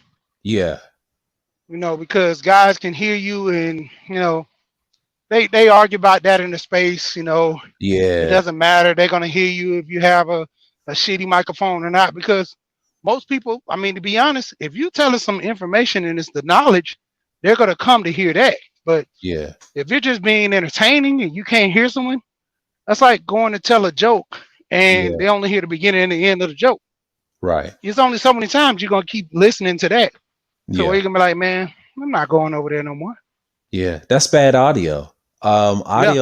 A: Yeah.
B: Because guys can hear you, and they argue about that in the space. It
A: Yeah.
B: doesn't matter. They're gonna hear you if you have a shitty microphone or not, because most people, I mean, to be honest, if you tell us some information and it's the knowledge, they're gonna come to hear that. But
A: Yeah.
B: if you're just being entertaining and you can't hear someone, that's like going to tell a joke and
A: Yeah.
B: they only hear the beginning and the end of the joke.
A: Right.
B: It's only so many times you're gonna keep listening to that. So you're
A: Yeah.
B: gonna be like, man, I'm not going over there no more.
A: Yeah. That's bad audio.
B: Yeah,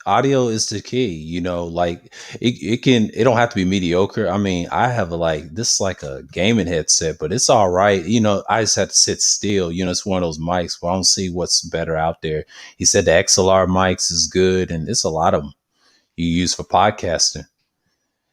A: Audio is the key, like it don't have to be mediocre. I mean, I have this like a gaming headset, but it's all right. I just have to sit still. It's one of those mics where I don't see what's better out there. He said the XLR mics is good, and it's a lot of them you use for podcasting.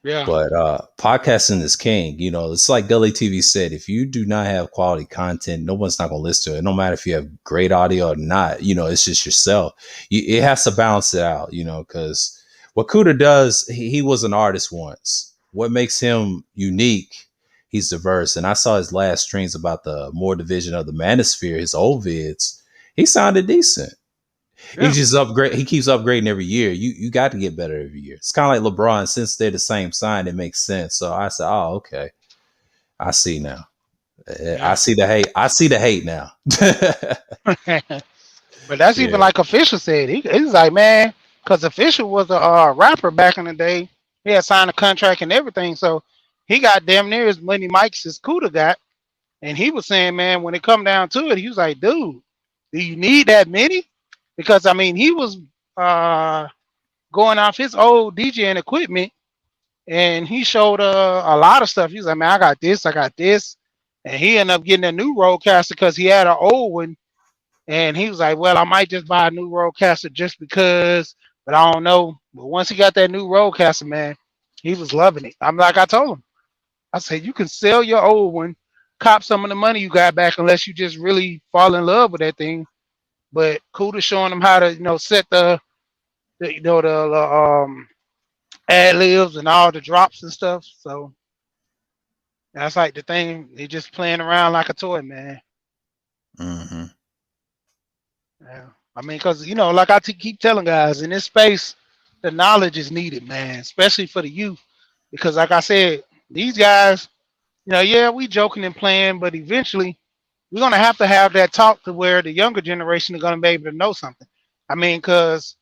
B: yeah,
A: But podcasting is king. It's like WTV said, if you do not have quality content, no one's not going to listen to it. No matter if you have great audio or not, it's just yourself. It has to balance it out, because what Kuda does, he was an artist once. What makes him unique, he's diverse. And I saw his last streams about the more division of the manosphere, his old vids. He sounded decent. He
B: yeah,
A: just upgrade. He keeps upgrading every year. You got to get better every year. It's kind of like LeBron. Since they're the same sign, it makes sense. So I said, "Oh, okay, I see now. I
B: yeah.
A: see the hate. I see the hate now."
B: But that's even
A: Yeah.
B: like Official said. He's like, man, because Official was a rapper back in the day. He had signed a contract and everything, so he got damn near as many mics as Kuda got. And he was saying, man, when it come down to it, he was like, dude, do you need that many? because I mean he was uh, going off his old DJing equipment, and he showed a lot of stuff. He was like, man, I got this, and he ended up getting a new roadcaster because he had an old one, and he was like, well, I might just buy a new roadcaster just because, but I don't know. But once he got that new roadcaster, man, he was loving it. I'm like, I told him, I said, you can sell your old one, cop some of the money you got back, unless you just really fall in love with that thing. But cool to showing them how to, set the ad libs and all the drops and stuff. So that's like the thing. They just playing around like a toy, man.
A: Hmm.
B: Yeah. I mean, because like keep telling guys in this space, the knowledge is needed, man, especially for the youth. Because like I said, these guys, yeah, we joking and playing, but eventually we're gonna have that talk to where the younger generation are gonna be able to know something. I mean, because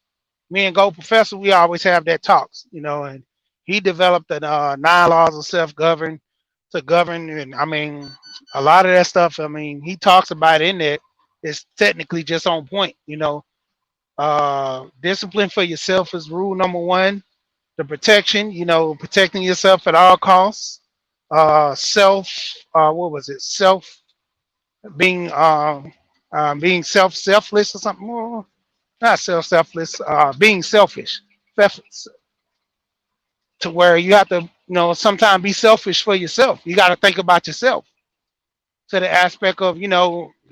B: me and Go Professor, we always have that talks, and he developed the 9 laws of self-govern to govern, and I mean, a lot of that stuff. I mean, he talks about in that is technically just on point. Discipline for yourself is rule number one. The protection, protecting yourself at all costs. Self, what was it? Self being being selfless or something. Well, not selfless. Being selfish. To where you have to, sometimes be selfish for yourself. You got to think about yourself. To the aspect of,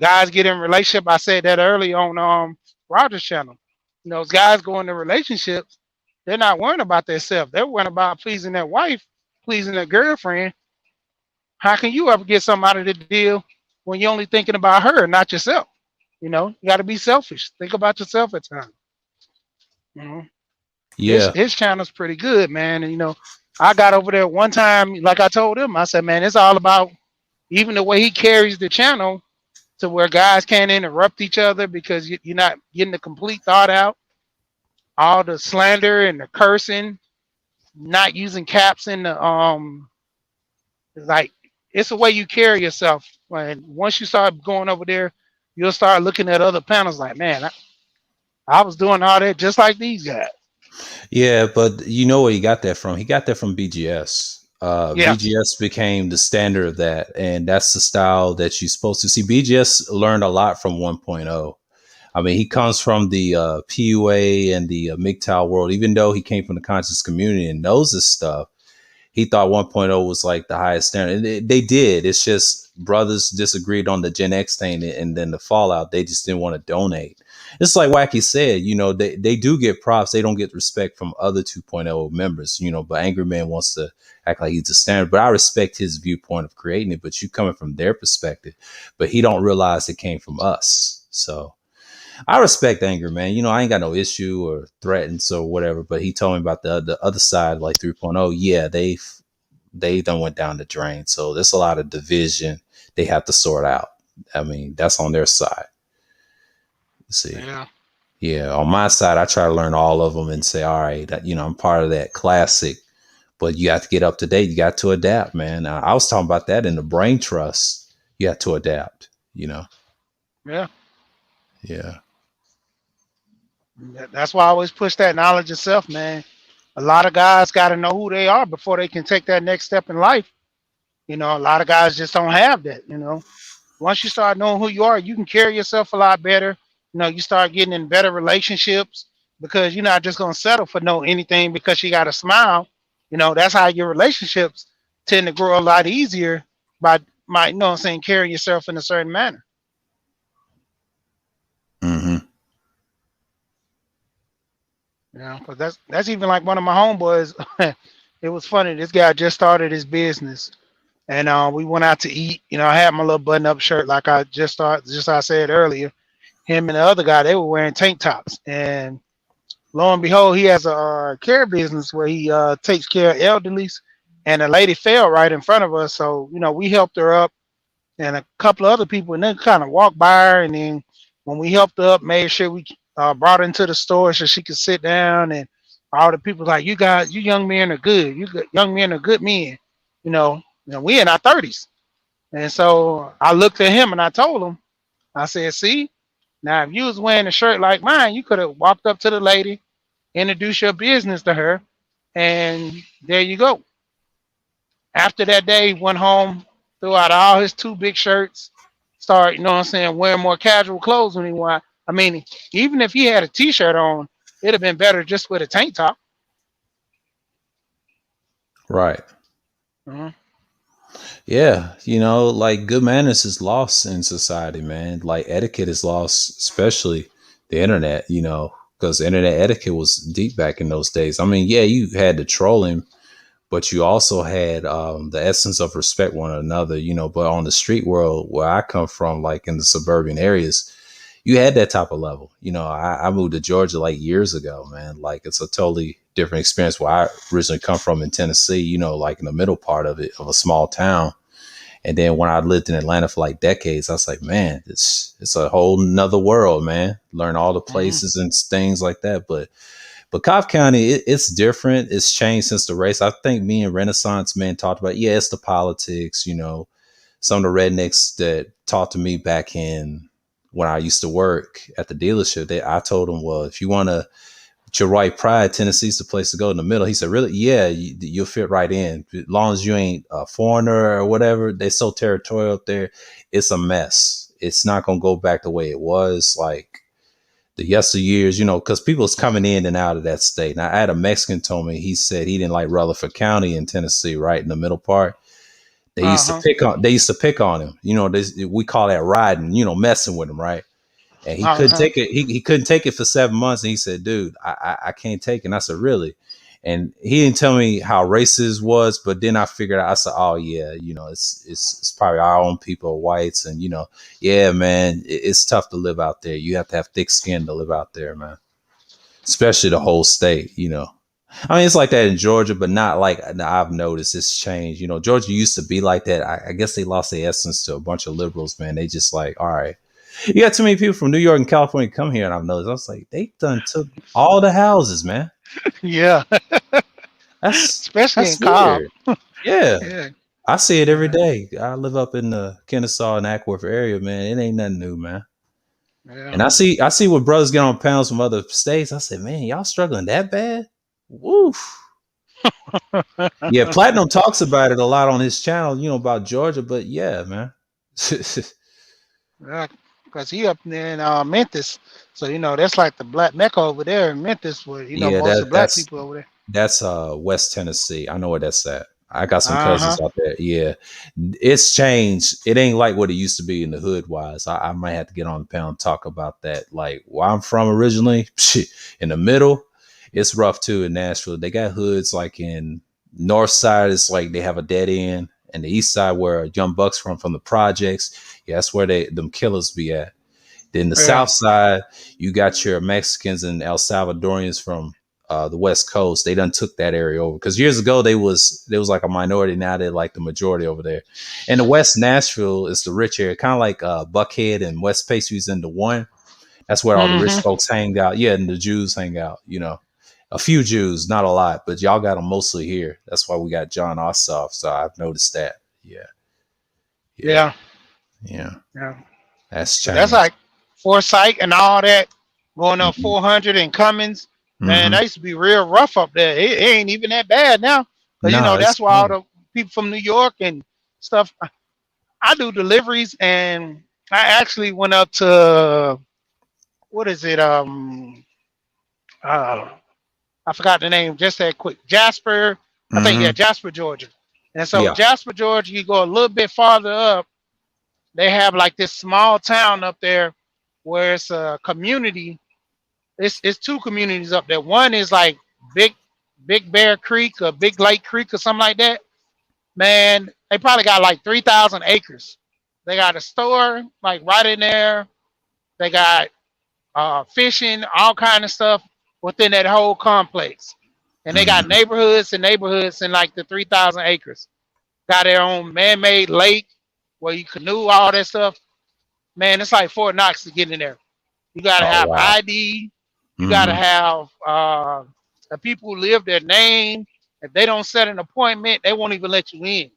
B: guys get in relationship. I said that early on Roger's channel. As guys go into relationships, they're not worrying about themselves. They're worrying about pleasing their wife, pleasing their girlfriend. How can you ever get something out of the deal when you're only thinking about her, not yourself? You got to be selfish. Think about yourself at times. You know, his
A: Yeah.
B: his channel's pretty good, man. And I got over there one time, like I told him, I said, man, it's all about even the way he carries the channel to where guys can't interrupt each other because you're not getting the complete thought out. All the slander and the cursing, not using caps in the like it's the way you carry yourself. When once you start going over there, you'll start looking at other panels like, man, I was doing all that just like these guys.
A: Yeah, but you know where he got that from? He got that from BGS.
B: Yeah,
A: BGS became the standard of that, and that's the style that you're supposed to see. BGS learned a lot from 1.0. I mean, he comes from the PUA and the MGTOW world. Even though he came from the conscious community and knows this stuff, he thought 1.0 was like the highest standard. And they did. It's just brothers disagreed on the Gen X thing, and then the fallout. They just didn't want to donate. It's like Wacky said, they do get props. They don't get respect from other 2.0 members, but Angry Man wants to act like he's the standard. But I respect his viewpoint of creating it, but you coming from their perspective, but he don't realize it came from us. So I respect Anger, man. I ain't got no issue or threats or whatever. But he told me about the other side, like 3.0. Yeah, they done went down the drain. So there's a lot of division they have to sort out. I mean, that's on their side. See,
B: yeah,
A: yeah, on my side, I try to learn all of them and say, all right, I'm part of that classic. But you have to get up to date. You got to adapt, man. I was talking about that in the brain trust. You have to adapt.
B: yeah.
A: Yeah.
B: That's why I always push that knowledge of self, man. A lot of guys got to know who they are before they can take that next step in life. A lot of guys just don't have that. Once you start knowing who you are, you can carry yourself a lot better. You start getting in better relationships because you're not just gonna settle for no anything because you got a smile. That's how your relationships tend to grow a lot easier by what I'm saying, carrying yourself in a certain manner.
A: Mm-hmm.
B: Because that's even like one of my homeboys. It was funny. This guy just started his business, and we went out to eat. I had my little button-up shirt, like I just I said earlier. Him and the other guy, they were wearing tank tops, and lo and behold, he has a care business where he takes care of elderlies. And a lady fell right in front of us, so we helped her up, and a couple of other people, and then kind of walked by her. And then when we helped her up, made sure we brought her into the store so she could sit down. And all the people like, you guys, you young men are good. Young men are good men. We in our 30s. And so I looked at him and I told him, I said, see, Now, if you was wearing a shirt like mine, you could have walked up to the lady, introduced your business to her, and there you go. After that day, went home, threw out all his two big shirts, started, you know what I'm saying, wearing more casual clothes when he went. I mean, even if he had a t-shirt on, it'd have been better just with a tank top.
A: Right.
B: Uh-huh.
A: Yeah, like good manners is lost in society, man. Like etiquette is lost, especially the internet, because internet etiquette was deep back in those days. I mean, yeah, you had the trolling, but you also had the essence of respect one another, but on the street world where I come from, like in the suburban areas, you had that type of level. I moved to Georgia like years ago, man. Like it's a totally different experience where I originally come from in Tennessee, like in the middle part of it, of a small town. And then when I lived in Atlanta for like decades, I was like, man, it's a whole nother world, man. Learn all the
B: Mhm.
A: places and things like that. But Cobb County, it's different. It's changed since the race. I think me and Renaissance men talked about, yeah, it's the politics, some of the rednecks that talked to me back in when I used to work at the dealership. I told them, well, if you want to your right pride, Tennessee's the place to go in the middle. He said, really? Yeah, you'll fit right in. As long as you ain't a foreigner or whatever, they're so territorial up there. It's a mess. It's not going to go back the way it was like the yesteryears, because people's coming in and out of that state. Now, I had a Mexican told me, he said he didn't like Rutherford County in Tennessee, right in the middle part.
B: Uh-huh.
A: They used to pick on him. We call that riding, messing with him, right? And he couldn't
B: Uh-huh.
A: take it. He couldn't take it for 7 months. And he said, dude, I can't take it. And I said, really? And he didn't tell me how racist was, but then I figured out, I said, oh yeah, it's probably our own people, whites. And, yeah, man, it's tough to live out there. You have to have thick skin to live out there, man, especially the whole state. I mean, it's like that in Georgia, but not like I've noticed it's changed. Georgia used to be like that. I guess they lost their essence to a bunch of liberals, man. They just like, all right, you got too many people from New York and California come here, and I've noticed. I was like, they done took all the houses, man.
B: Yeah,
A: That's
B: especially
A: that's
B: in Cobb.
A: weird. Yeah,
B: Yeah,
A: I see it every
B: yeah,
A: day. I live up in the Kennesaw and Ackworth area, man. It ain't nothing new, man.
B: yeah.
A: And I see what brothers get on panels from other states. I said, man, y'all struggling that bad? Woof. Yeah, Platinum talks about it a lot on his channel, about Georgia, but yeah, man.
B: Yeah, because he up there in Memphis, so that's like the black mecca over there in Memphis, where
A: Yeah,
B: most of
A: that
B: the black
A: that's
B: people over there.
A: that's West Tennessee. I know where that's at. I got some
B: Uh
A: cousins
B: huh.
A: out there. Yeah. It's changed. It ain't like what it used to be in the hood wise. I might have to get on the panel and talk about that. Like where I'm from originally, in the middle, it's rough too in Nashville. They got hoods like in north side, it's like they have a dead end. And the east side where Young Bucks from the projects, yeah, that's where them killers be at. Then the
B: Yeah.
A: south side, you got your Mexicans and El Salvadorians from the West Coast. They done took that area over because years ago they was like a minority. Now they're like the majority over there. And the West Nashville is the rich area, kind of like Buckhead and West Pastries into one. That's where all the rich
B: Hmm.
A: folks hang out. Yeah, and the Jews hang out. A few Jews, not a lot, but y'all got them mostly here. That's why we got John Ossoff. So I've noticed that. Yeah, yeah,
B: Yeah.
A: yeah.
B: Yeah.
A: That's
B: But that's
A: changed.
B: like Foresight and all that going up
A: Hmm.
B: 400 and Cummins. Man,
A: Hmm.
B: that used to be real rough up there. It ain't even that bad now, because
A: No, it's
B: that's why all
A: changed.
B: the people from New York and stuff. I do deliveries, and I actually went up to what is it? Uh, I forgot the name. Just that quick, Jasper. I think yeah,
A: Hmm.
B: Jasper, Georgia. And so
A: Yeah.
B: Jasper, Georgia, you go a little bit farther up, they have like this small town up there where it's a community. It's two communities up there. One is like Big Big Bear Creek or Big Lake Creek or something like that. Man, they probably got like 3,000 acres. They got a store like right in there. They got fishing, all kind of stuff within that whole complex. And they got
A: Hmm.
B: neighborhoods and neighborhoods in like the 3,000 acres. Got their own man-made lake where you canoe, all that stuff. Man, it's like Fort Knox to get in there. You got to
A: Oh
B: have
A: wow.
B: ID. You got to
A: Hmm.
B: have the people who live their name. If they don't set an appointment, they won't even let you in.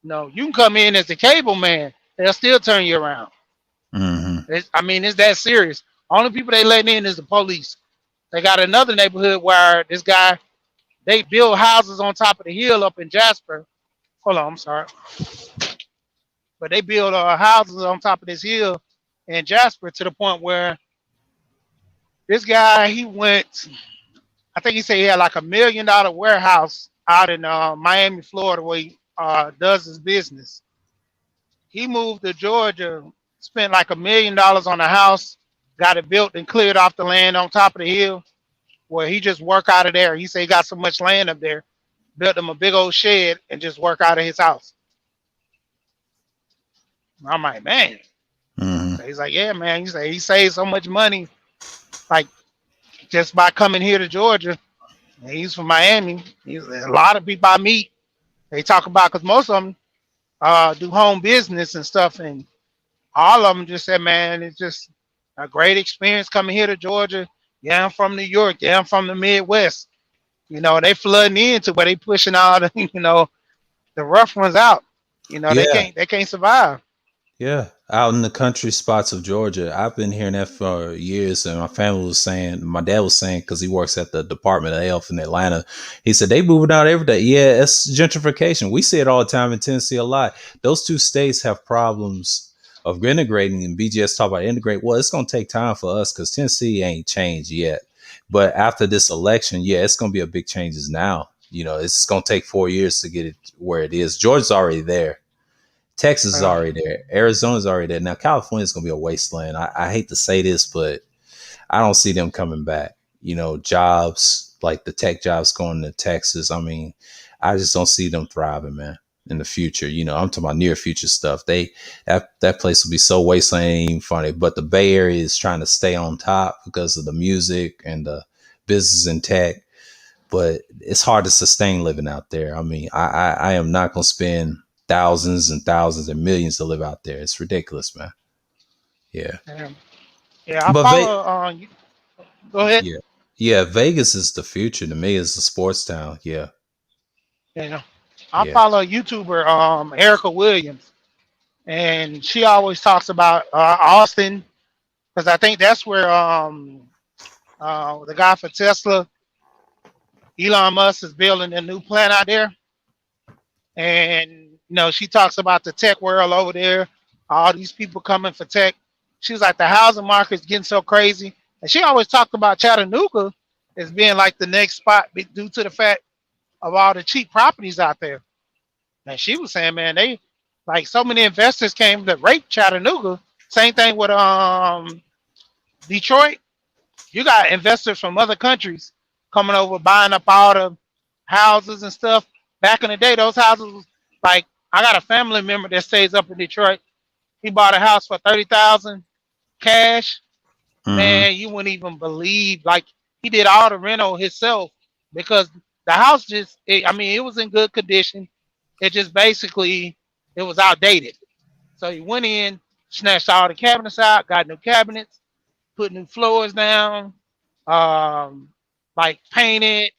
B: No, you can come in as a cable man. They'll still turn you around.
A: Mm-hmm.
B: I mean, it's that serious. Only people they letting in is the police. They got another neighborhood where this guy they build houses on top of the hill up in Jasper. Hold on, I'm sorry, but they build houses on top of this hill in Jasper to the point where this guy he went. I think he said he had like $1 million warehouse out in Miami, Florida, where he does his business. He moved to Georgia, spent like $1 million on a house, got it built and cleared off the land on top of the hill where he just work out of there. He said he got so much land up there, built him a big old shed and just work out of his house. I'm like, man.
A: Mm-hmm.
B: So he's like, yeah, man. He said he saved so much money, like just by coming here to Georgia. And he's from Miami. A lot of people I meet, they talk about because most of them do home business and stuff, and all of them just said, man, it's just a great experience coming here to Georgia. Yeah, I'm from New York. Yeah, I'm from the Midwest. They flooding into where they pushing all the, the rough ones out. They
A: Yeah.
B: can't survive.
A: Yeah, out in the country spots of Georgia. I've been hearing that for years, and my family was saying, my dad was saying, because he works at the Department of Health in Atlanta. He said they moving out every day. Yeah, it's gentrification. We see it all the time in Tennessee a lot. Those two states have problems of integrating, and BGS talk about integrate. Well, it's going to take time for us because Tennessee ain't changed yet. But after this election, yeah, it's going to be a big changes now. It's going to take 4 years to get it where it is. Georgia's already there. Texas is
B: Uh,
A: already there. Arizona's already there. Now California's gonna be a wasteland. I hate to say this, but I don't see them coming back. Jobs like the tech jobs going to Texas. I mean, I just don't see them thriving, man, in the future. I'm talking about near future stuff. That place will be so wasteland, it ain't even funny. But the Bay Area is trying to stay on top because of the music and the business and tech. But it's hard to sustain living out there. I mean, I am not gonna spend thousands and thousands and millions to live out there. It's ridiculous, man. Yeah.
B: um, yeah, I
A: But
B: follow. Go ahead.
A: yeah. Yeah, Vegas is the future to me. It's a sports town. Yeah.
B: Yeah, I
A: Yeah.
B: follow a YouTuber, Erica Williams, and she always talks about Austin because I think that's where the guy for Tesla, Elon Musk, is building a new plant out there. And she talks about the tech world over there, all these people coming for tech. She was like, the housing market's getting so crazy, and she always talked about Chattanooga as being like the next spot due to the fact of all the cheap properties out there. And she was saying, man, they like so many investors came to rape Chattanooga. Same thing with Detroit. You got investors from other countries coming over buying up all the houses and stuff. Back in the day, those houses was like I got a family member that stays up in Detroit. He bought a house for 30,000 cash.
A: Mm-hmm.
B: Man, you wouldn't even believe. Like he did all the rental himself because the house I mean, it was in good condition. It just basically it was outdated. So he went in, snatched all the cabinets out, got new cabinets, put new floors down, um, like painted,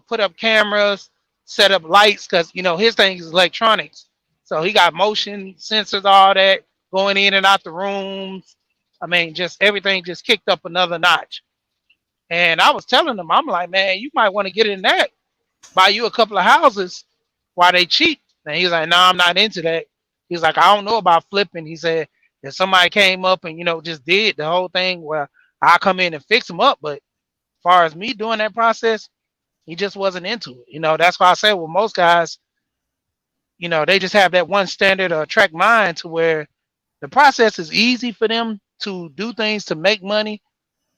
B: put up cameras, set up lights because his thing is electronics. So he got motion sensors, all that going in and out the rooms. I mean, just everything just kicked up another notch. And I was telling him, I'm like, man, you might want to get in that, buy you a couple of houses while they cheap. And he's like, no, I'm not into that. He's like, I don't know about flipping. He said, if somebody came up and, just did the whole thing where I come in and fix them up. But as far as me doing that process, he just wasn't into it. That's why I say, well, most guys, they just have that one standard or track mind to where the process is easy for them to do things to make money,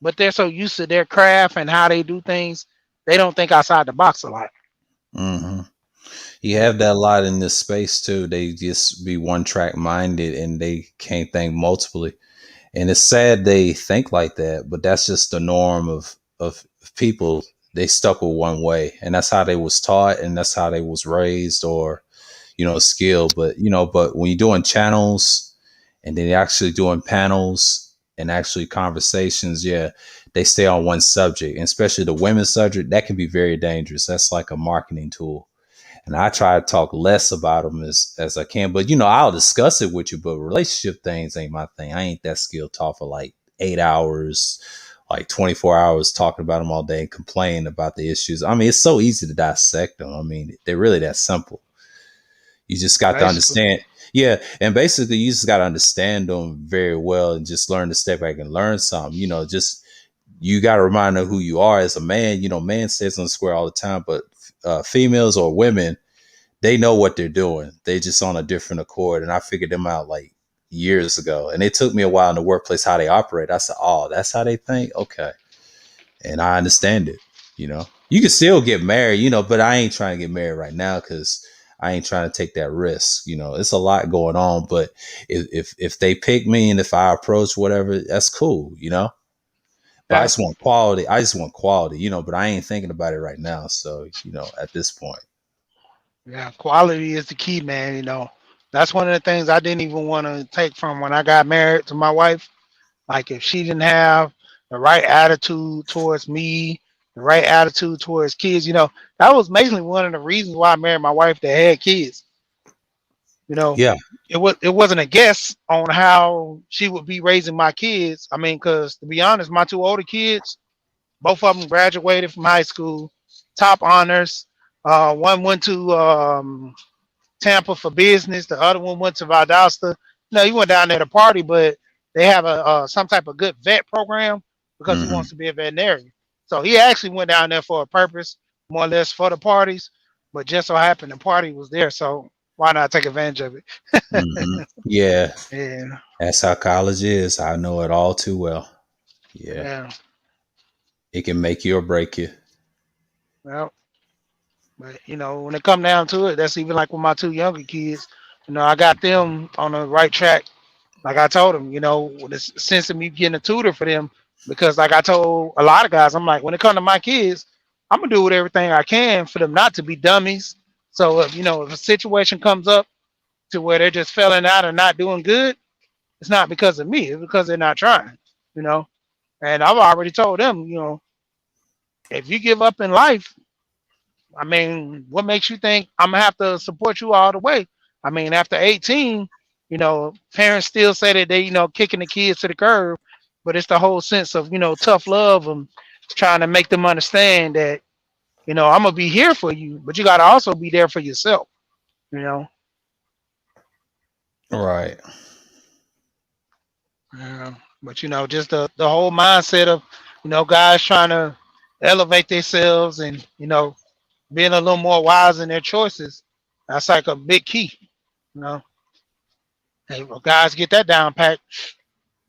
B: but they're so used to their craft and how they do things, they don't think outside the box a lot.
A: Mm-hmm. You
B: Yeah.
A: have that a lot in this space too. They just be one track minded and they can't think multiply. And it's sad they think like that, but that's just the norm of people. They stuck with one way, and that's how they was taught, and that's how they was raised, or skill. But when you're doing channels, and then you're actually doing panels and actually conversations, yeah, they stay on one subject, and especially the women's subject. That can be very dangerous. That's like a marketing tool. And I try to talk less about them as I can. But I'll discuss it with you. But relationship things ain't my thing. I ain't that skilled talk for like 8 hours, like 24 hours talking about them all day and complaining about the issues. I mean, it's so easy to dissect them. I mean, they're really that simple. You just got to
B: Basically,
A: understand. Yeah. And basically, you just got to understand them very well and just learn to step back and learn something. Just you got to remind them who you are as a man. Man stays on the square all the time, but females or women, they know what they're doing. They just on a different accord. And I figured them out like years ago. And it took me a while in the workplace how they operate. I said, oh, that's how they think. Okay. And I understand it. You can still get married, but I ain't trying to get married right now because I ain't trying to take that risk. It's a lot going on. But if they pick me and if I approach whatever, that's cool. But I just
B: exactly.
A: want quality. I just want quality. But I ain't thinking about it right now. So at this point,
B: Yeah, quality is the key, man. That's one of the things I didn't even want to take from when I got married to my wife. Like if she didn't have the right attitude towards me, the right attitude towards kids, that was mainly one of the reasons why I married my wife that had kids. You know,
A: yeah.
B: it wasn't a guess on how she would be raising my kids. I mean, because to be honest, my two older kids, both of them graduated from high school, top honors. One went to Tampa for business. The other one went to Valdosta. No, he went down there to party, but they have a some type of good vet program because he
A: Hmm.
B: wants to be a veterinarian. So he actually went down there for a purpose, more or less for the parties. But just so happened the party was there, so why not take advantage of it?
A: Hmm. Yeah.
B: Yeah,
A: That's how college is. I know it all too well. Yeah.
B: yeah.
A: It can make you or break you.
B: Well, but when it come down to it, that's even like with my two younger kids. I got them on the right track. Like I told them, with the sense of me getting a tutor for them, because like I told a lot of guys, I'm like, when it comes to my kids, I'm gonna do everything I can for them not to be dummies. So if a situation comes up to where they're just failing out or not doing good, it's not because of me, it's because they're not trying. You know, and I've already told them, if you give up in life, I mean, what makes you think I'm gonna have to support you all the way? I mean, after 18, parents still say that they, kicking the kids to the curb, but it's the whole sense of, tough love and trying to make them understand that, I'm gonna be here for you, but you gotta also be there for yourself, you know.
A: Right.
B: Yeah. But just the whole mindset of, guys trying to elevate themselves and, being a little more wise in their choices, that's like a big key, you know. Hey, well, guys get that down pat.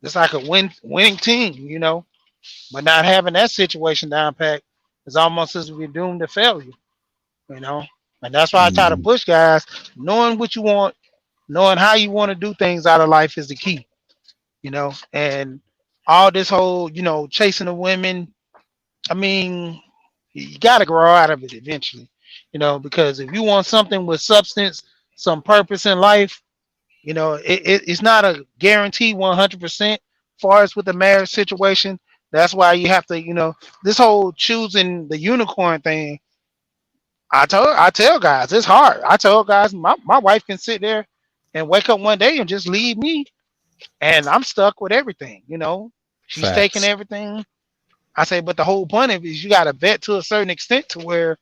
B: It's like a winning team, But not having that situation down pat is almost as we're doomed to failure, you know. And that's why I try to
A: Hmm.
B: push guys, knowing what you want, knowing how you want to do things out of life is the key, And all this whole, chasing the women, I mean, you got to grow out of it eventually, because if you want something with substance, some purpose in life, it's not a guarantee 100% far as with the marriage situation. That's why you have to, this whole choosing the unicorn thing. I tell guys it's hard. I tell guys my wife can sit there and wake up one day and just leave me, and I'm stuck with everything. She's taking
A: Facts.
B: everything. I say, but the whole point of it is you got to vet to a certain extent to where,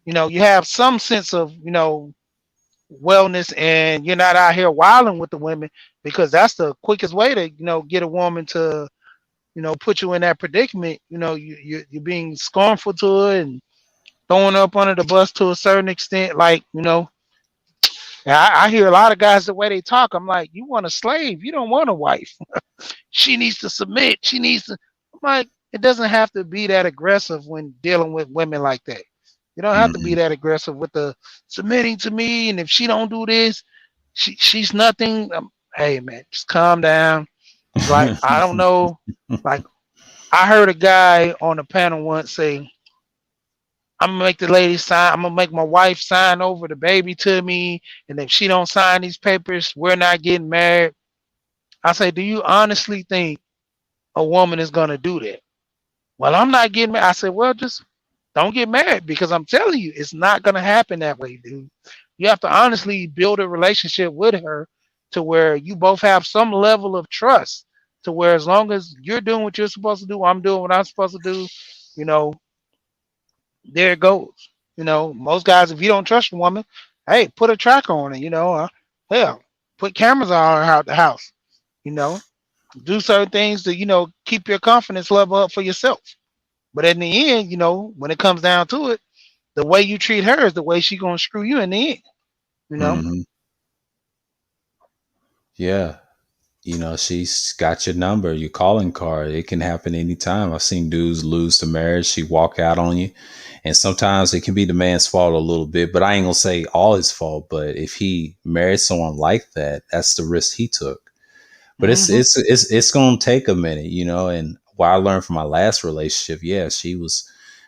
B: you have some sense of, wellness, and you're not out here wilding with the women, because that's the quickest way to get a woman to put you in that predicament. You're being scornful to her and throwing her up under the bus to a certain extent. Like, I hear a lot of guys the way they talk. I'm like, you want a slave, you don't want a wife. She needs to submit, she needs to. I'm like, it doesn't have to be that aggressive when dealing with women like that. You don't have to be
A: Hmm.
B: that aggressive with the submitting to me, and if she don't do this, she's nothing. Hey man, just calm down. It's like, I don't know. Like, I heard a guy on a panel once say, "I'm gonna make the lady sign. I'm gonna make my wife sign over the baby to me, and if she don't sign these papers, we're not getting married." I say, "Do you honestly think a woman is gonna do that?" "Well, I'm not getting married." I said, "Well, just don't get mad because I'm telling you, it's not gonna happen that way, dude. You have to honestly build a relationship with her to where you both have some level of trust. To where as long as you're doing what you're supposed to do, I'm doing what I'm supposed to do, you know, there it goes. Most guys, if you don't trust a woman, hey, put a tracker on it. Hell, put cameras all around the house. You know, do certain things to keep your confidence level up for yourself. But in the end, when it comes down to it, the way you treat her is the way she gonna screw you in the end. You know.
A: Hmm. Yeah. She's got your number, your calling card. It can happen anytime. I've seen dudes lose the marriage. She walk out on you. And sometimes it can be the man's fault a little bit, but I ain't gonna say all his fault. But if he married someone like that, that's the risk he took. But it's
B: Hmm.
A: it's it's it's gonna take a minute, and what I learned from my last relationship, yeah, she was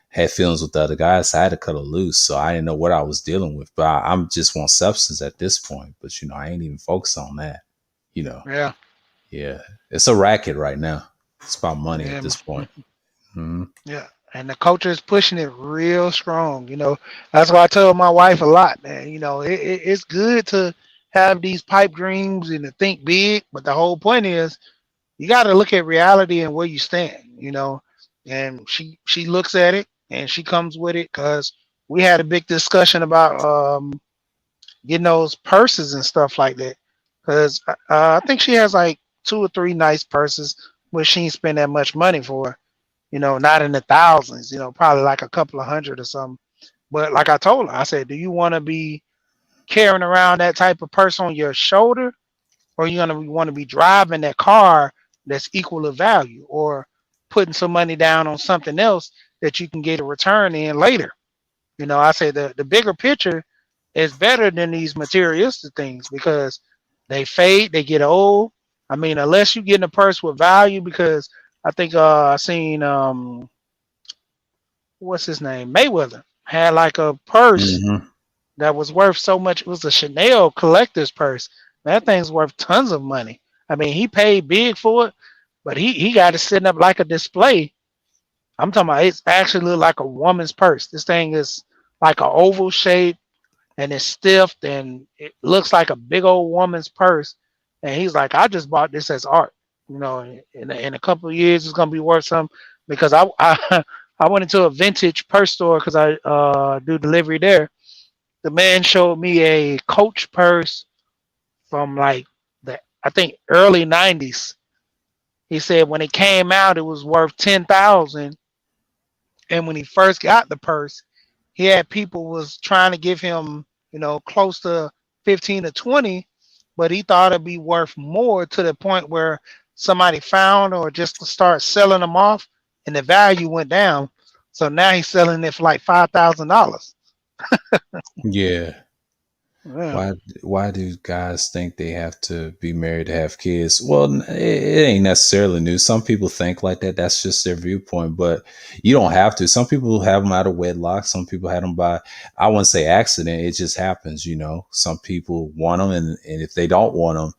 A: had feelings with the other guys, so I had to cut her loose. So I didn't know what I was dealing with. But I'm just want substance at this point. But I ain't even focused on that. You know.
B: Yeah.
A: Yeah, it's a racket right now. It's about money at
B: Yeah.
A: this point. Mhm.
B: Yeah. And the culture is pushing it real strong. That's why I tell my wife a lot, man. It's good to have these pipe dreams and to think big, but the whole point is you got to look at reality and where you stand. And she looks at it and she comes with it because we had a big discussion about getting those purses and stuff like that. Because I think she has like two or three nice purses, but she ain't spend that much money for. Not in the thousands. Probably like a couple of hundred or something. But like I told her, I said, do you want to be carrying around that type of purse on your shoulder, or you gonna want to be driving that car that's equal of value, or putting some money down on something else that you can get a return in later? I say the bigger picture is better than these materialistic things because they fade, they get old. I mean, unless you get in a purse with value, because I think I seen what's his name, Mayweather had like a purse
A: Mhm.
B: that was worth so much. It was a Chanel collector's purse. That thing's worth tons of money. I mean, he paid big for it, but he got it sitting up like a display. I'm talking about it's actually look like a woman's purse. This thing is like an oval shape and it's stiff and it looks like a big old woman's purse. And he's like, I just bought this as art. In a couple of years, it's gonna be worth something because I went into a vintage purse store because I do delivery there. The man showed me a Coach purse from like the I think early '90s. He said when it came out, it was worth 10,000, and when he first got the purse, he had people was trying to give him, close to 15 to 20, but he thought it'd be worth more to the point where somebody found or just to start selling them off, and the value went down. So now he's selling it for like $5,000.
A: Yeah.
B: Yeah.
A: Why do guys think they have to be married to have kids? Well, it ain't necessarily new. Some people think like that. That's just their viewpoint, but you don't have to. Some people have them out of wedlock. Some people have them by, I wouldn't say accident. It just happens. Some people want them, and if they don't want them,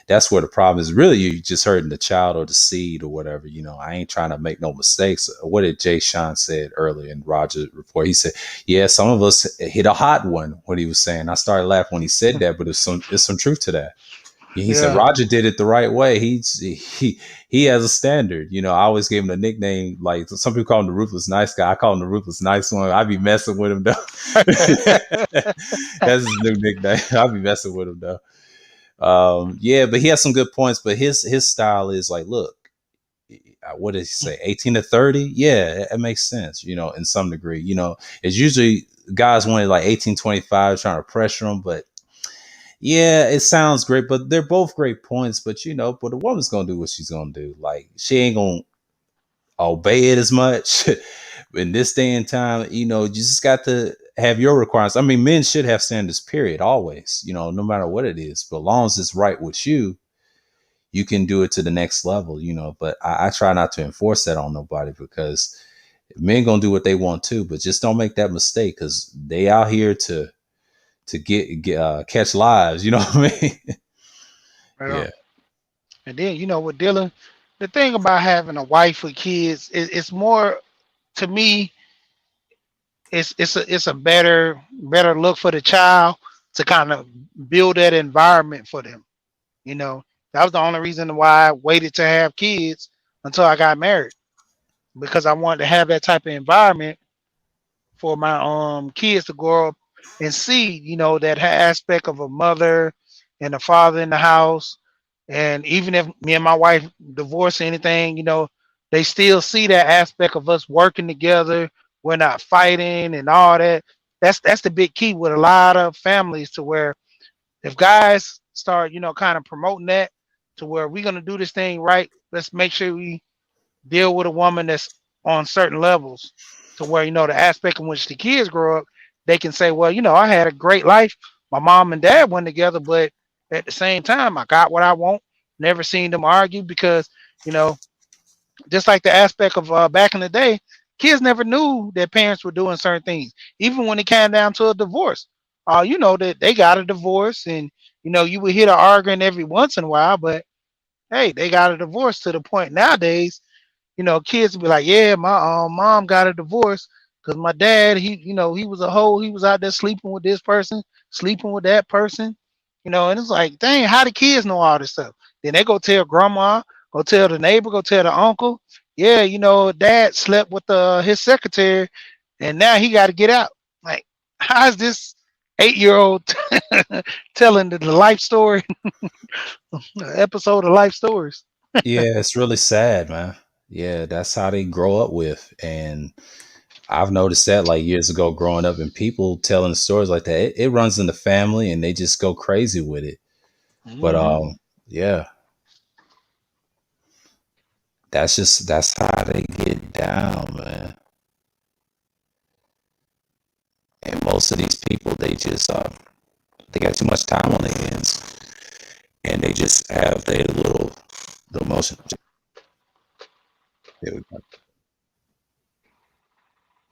A: that's where the problem is. Really, you just hurting the child or the seed or whatever. I ain't trying to make no mistakes. What did Jay Sean said earlier in Roger's report? He said, yeah, some of us hit a hot one. What he was saying, I started laughing when he said that, but it's some truth to that. He said
B: Yeah.
A: Roger did it the right way. He has a standard. I always gave him a nickname. Like some people call him the ruthless nice guy. I call him the ruthless nice one. I be messing with him though. That's his new nickname. I be messing with him though. Yeah, but he has some good points. But his style is like, look, what did he say? 18 to 30? Yeah, it makes sense. In some degree. It's usually guys wanted like 18-25, trying to pressure them, but yeah, it sounds great, but they're both great points. But a woman's gonna do what she's gonna do. Like she ain't gonna obey it as much in this day and time. You just got to have your requirements. I mean, men should have standards, period, always. No matter what it is, but as long as it's right with you, you can do it to the next level. But I try not to enforce that on nobody because men gonna do what they want to, but just don't make that mistake because they out here to get catch lives. You know what I mean?
B: Yeah.
A: Yeah.
B: And then with Dylan, the thing about having a wife with kids is it's more to me. it's a better look for the child to kind of build that environment for them. You know, that was the only reason why I waited to have kids until I got married, because I wanted to have that type of environment for my kids to grow up and see, that aspect of a mother and a father in the house. And even if me and my wife divorce or anything, they still see that aspect of us working together. We're not fighting and all that. That's the big key with a lot of families, to where if guys start, kind of promoting that, to where we're gonna do this thing right, let's make sure we deal with a woman that's on certain levels, to where, the aspect in which the kids grow up, they can say, well, I had a great life. My mom and dad went together, but at the same time, I got what I want. Never seen them argue, because, you know, just like the aspect of back in the day, kids never knew their parents were doing certain things. Even when it came down to a divorce, that they got a divorce, and you would hear the arguing every once in a while, but hey, they got a divorce, to the point nowadays, kids will be like, yeah, my mom got a divorce because my dad, he was a hoe. He was out there sleeping with this person, sleeping with that person, and it's like, dang, how the kids know all this stuff? Then they go tell grandma, go tell the neighbor, go tell the uncle, yeah, dad slept with his secretary, and now he got to get out. Like, how's this 8-year old telling the life story, episode of life stories?
A: Yeah, it's really sad, man. Yeah, that's how they grow up with. And I've noticed that like years ago growing up, and people telling stories like that, it runs in the family and they just go crazy with it. But
B: Hmm.
A: yeah, that's how they get down, man. And most of these people, they got too much time on their hands, and they just have their little emotion. There we go.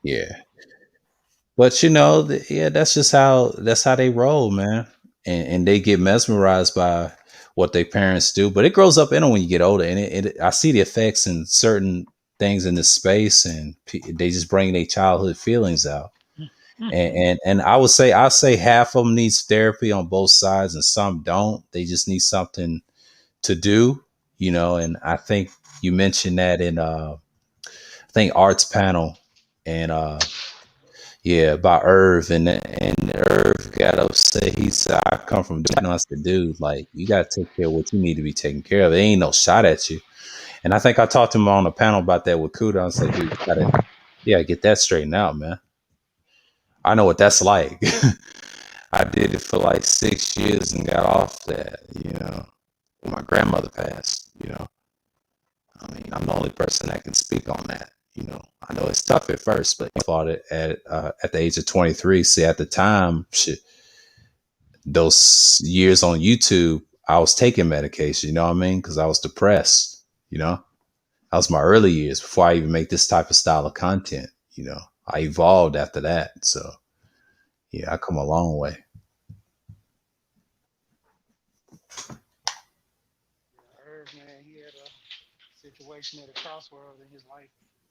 A: Yeah, but yeah, that's how they roll, man. And they get mesmerized by what their parents do. But it grows up in them when you get older, and I see the effects in certain things in this space, and they just bring their childhood feelings out. And I say half of them needs therapy on both sides, and some don't. They just need something to do, And I think you mentioned that in I think Art's panel, and yeah, about Irv, and Irv got upset. He said, "I come from." I said, "Dude, like you got to take care of what you need to be taken care of. There ain't no shot at you." And I think I talked to him on a panel about that with Kuda. I said, "Dude, yeah, get that straightened out, man. I know what that's like. I did it for like 6 years and got off that. My grandmother passed. I mean, I'm the only person that can speak on that. I know it's tough at first, but I fought it at the age of 23. See, at the time, shit, those years on YouTube, I was taking medication. You know what I mean? Because I was depressed. That was my early years before I even make this type of style of content. I evolved after that. So yeah, I come a long way.
B: Irv, man, he had a situation at a crossroads in his life,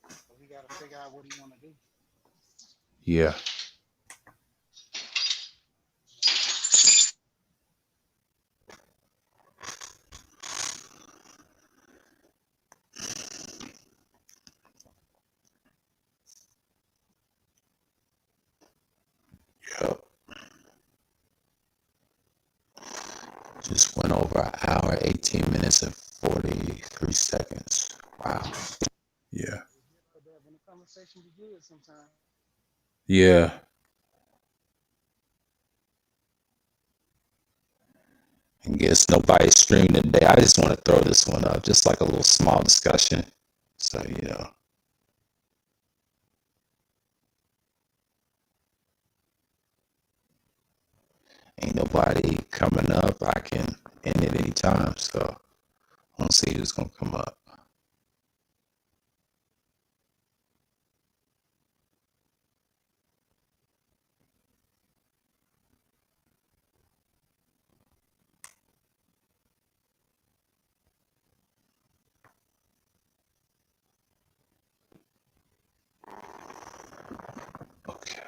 B: so he got to figure out what he want to do.
A: Yeah. Yep. Just went over an hour, 18 minutes, and 43 seconds. Wow. Yeah.
B: When the conversation be good, sometimes.
A: Yeah. And guess nobody streamed today. I just want to throw this one up, just like a little small discussion. So, ain't nobody coming up. I can end it anytime. So, I want to see who's going to come up. Okay.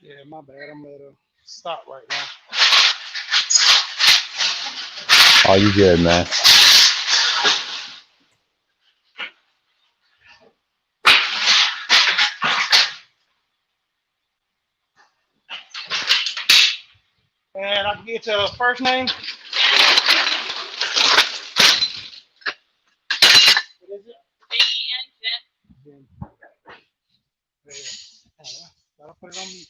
B: Yeah, my bad. I'm at a stop right now.
A: Oh, you good, man?
B: And I can get your first name. What is it? Jen. Yeah. Gotta put it on me.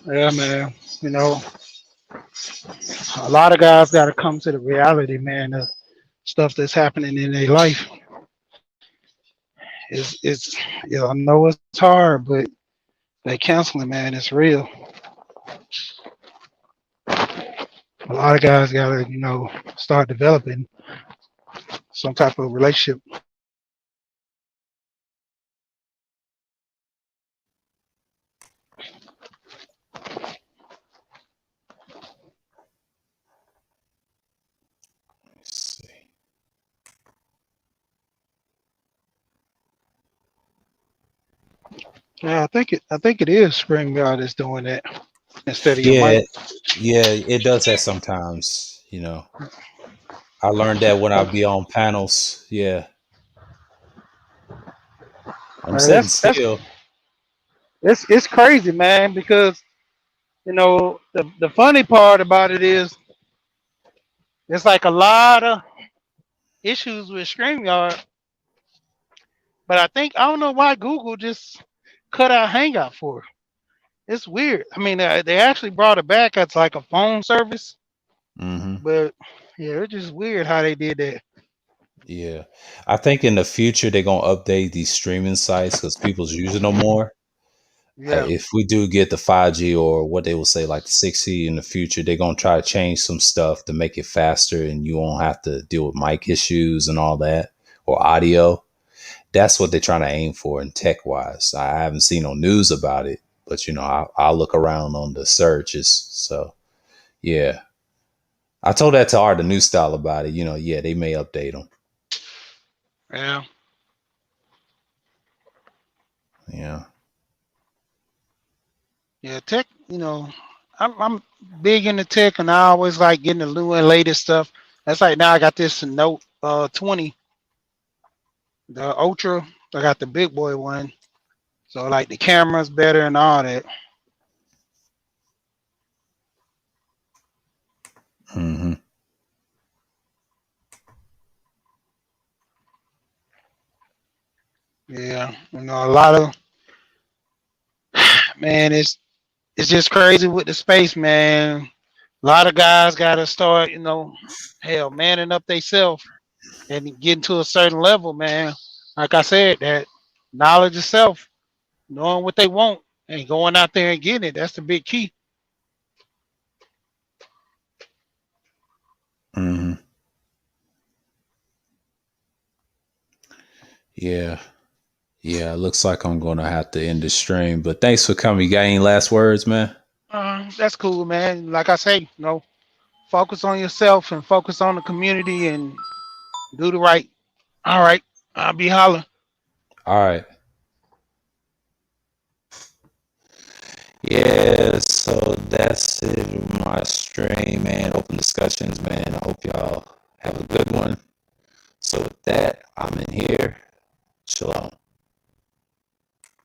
B: Yeah, man. You know, a lot of guys got to come to the reality, man, of stuff that's happening in their life. It's I know it's hard, but they counseling, man, it's real. A lot of guys got to, start developing some type of relationship.
A: Let's see.
B: Yeah, I think it is StreamYard that's doing that instead of your
A: Yeah,
B: mic.
A: yeah, it does that sometimes. I learned that when I be on panels. Yeah, I'm sitting
B: That's
A: still.
B: it's crazy, man, because the funny part about it is it's like a lot of issues with StreamYard, but I don't know why Google just cut out Hangout for it. It's weird. I mean, they actually brought it back as like a phone service,
A: Hmm.
B: but yeah, it's just weird how they did that.
A: Yeah, I think in the future they're gonna update these streaming sites because people's using them more.
B: Yeah,
A: If we do get the 5G or what they will say like the 6G in the future, they're gonna try to change some stuff to make it faster, and you won't have to deal with mic issues and all that or audio. That's what they're trying to aim for in tech wise. I haven't seen no news about it, but I'll look around on the searches. So yeah, I told that to Art the new style about it. Yeah, they may update them.
B: yeah,
A: Yeah.
B: yeah. Tech, I'm big into tech, and I always like getting the new and latest stuff. That's like now I got this Note 20, the Ultra. I got the big boy one, so like the camera's better and all that.
A: Hmm.
B: Yeah, a lot of man, it's just crazy with the space, man. A lot of guys got to start, hell, manning up themselves and getting to a certain level, man. Like I said, that knowledge itself, knowing what they want and going out there and getting it, that's the big key.
A: Hmm. Yeah. Yeah. It looks like I'm gonna have to end the stream, but thanks for coming. You got any last words, man?
B: That's cool, man. Like I say, focus on yourself and focus on the community and do the right. All right, I'll be hollering.
A: All right. Yeah, so that's it with my stream, man. Open discussions, man. I hope y'all have a good one. So with that, I'm in here. Shalom.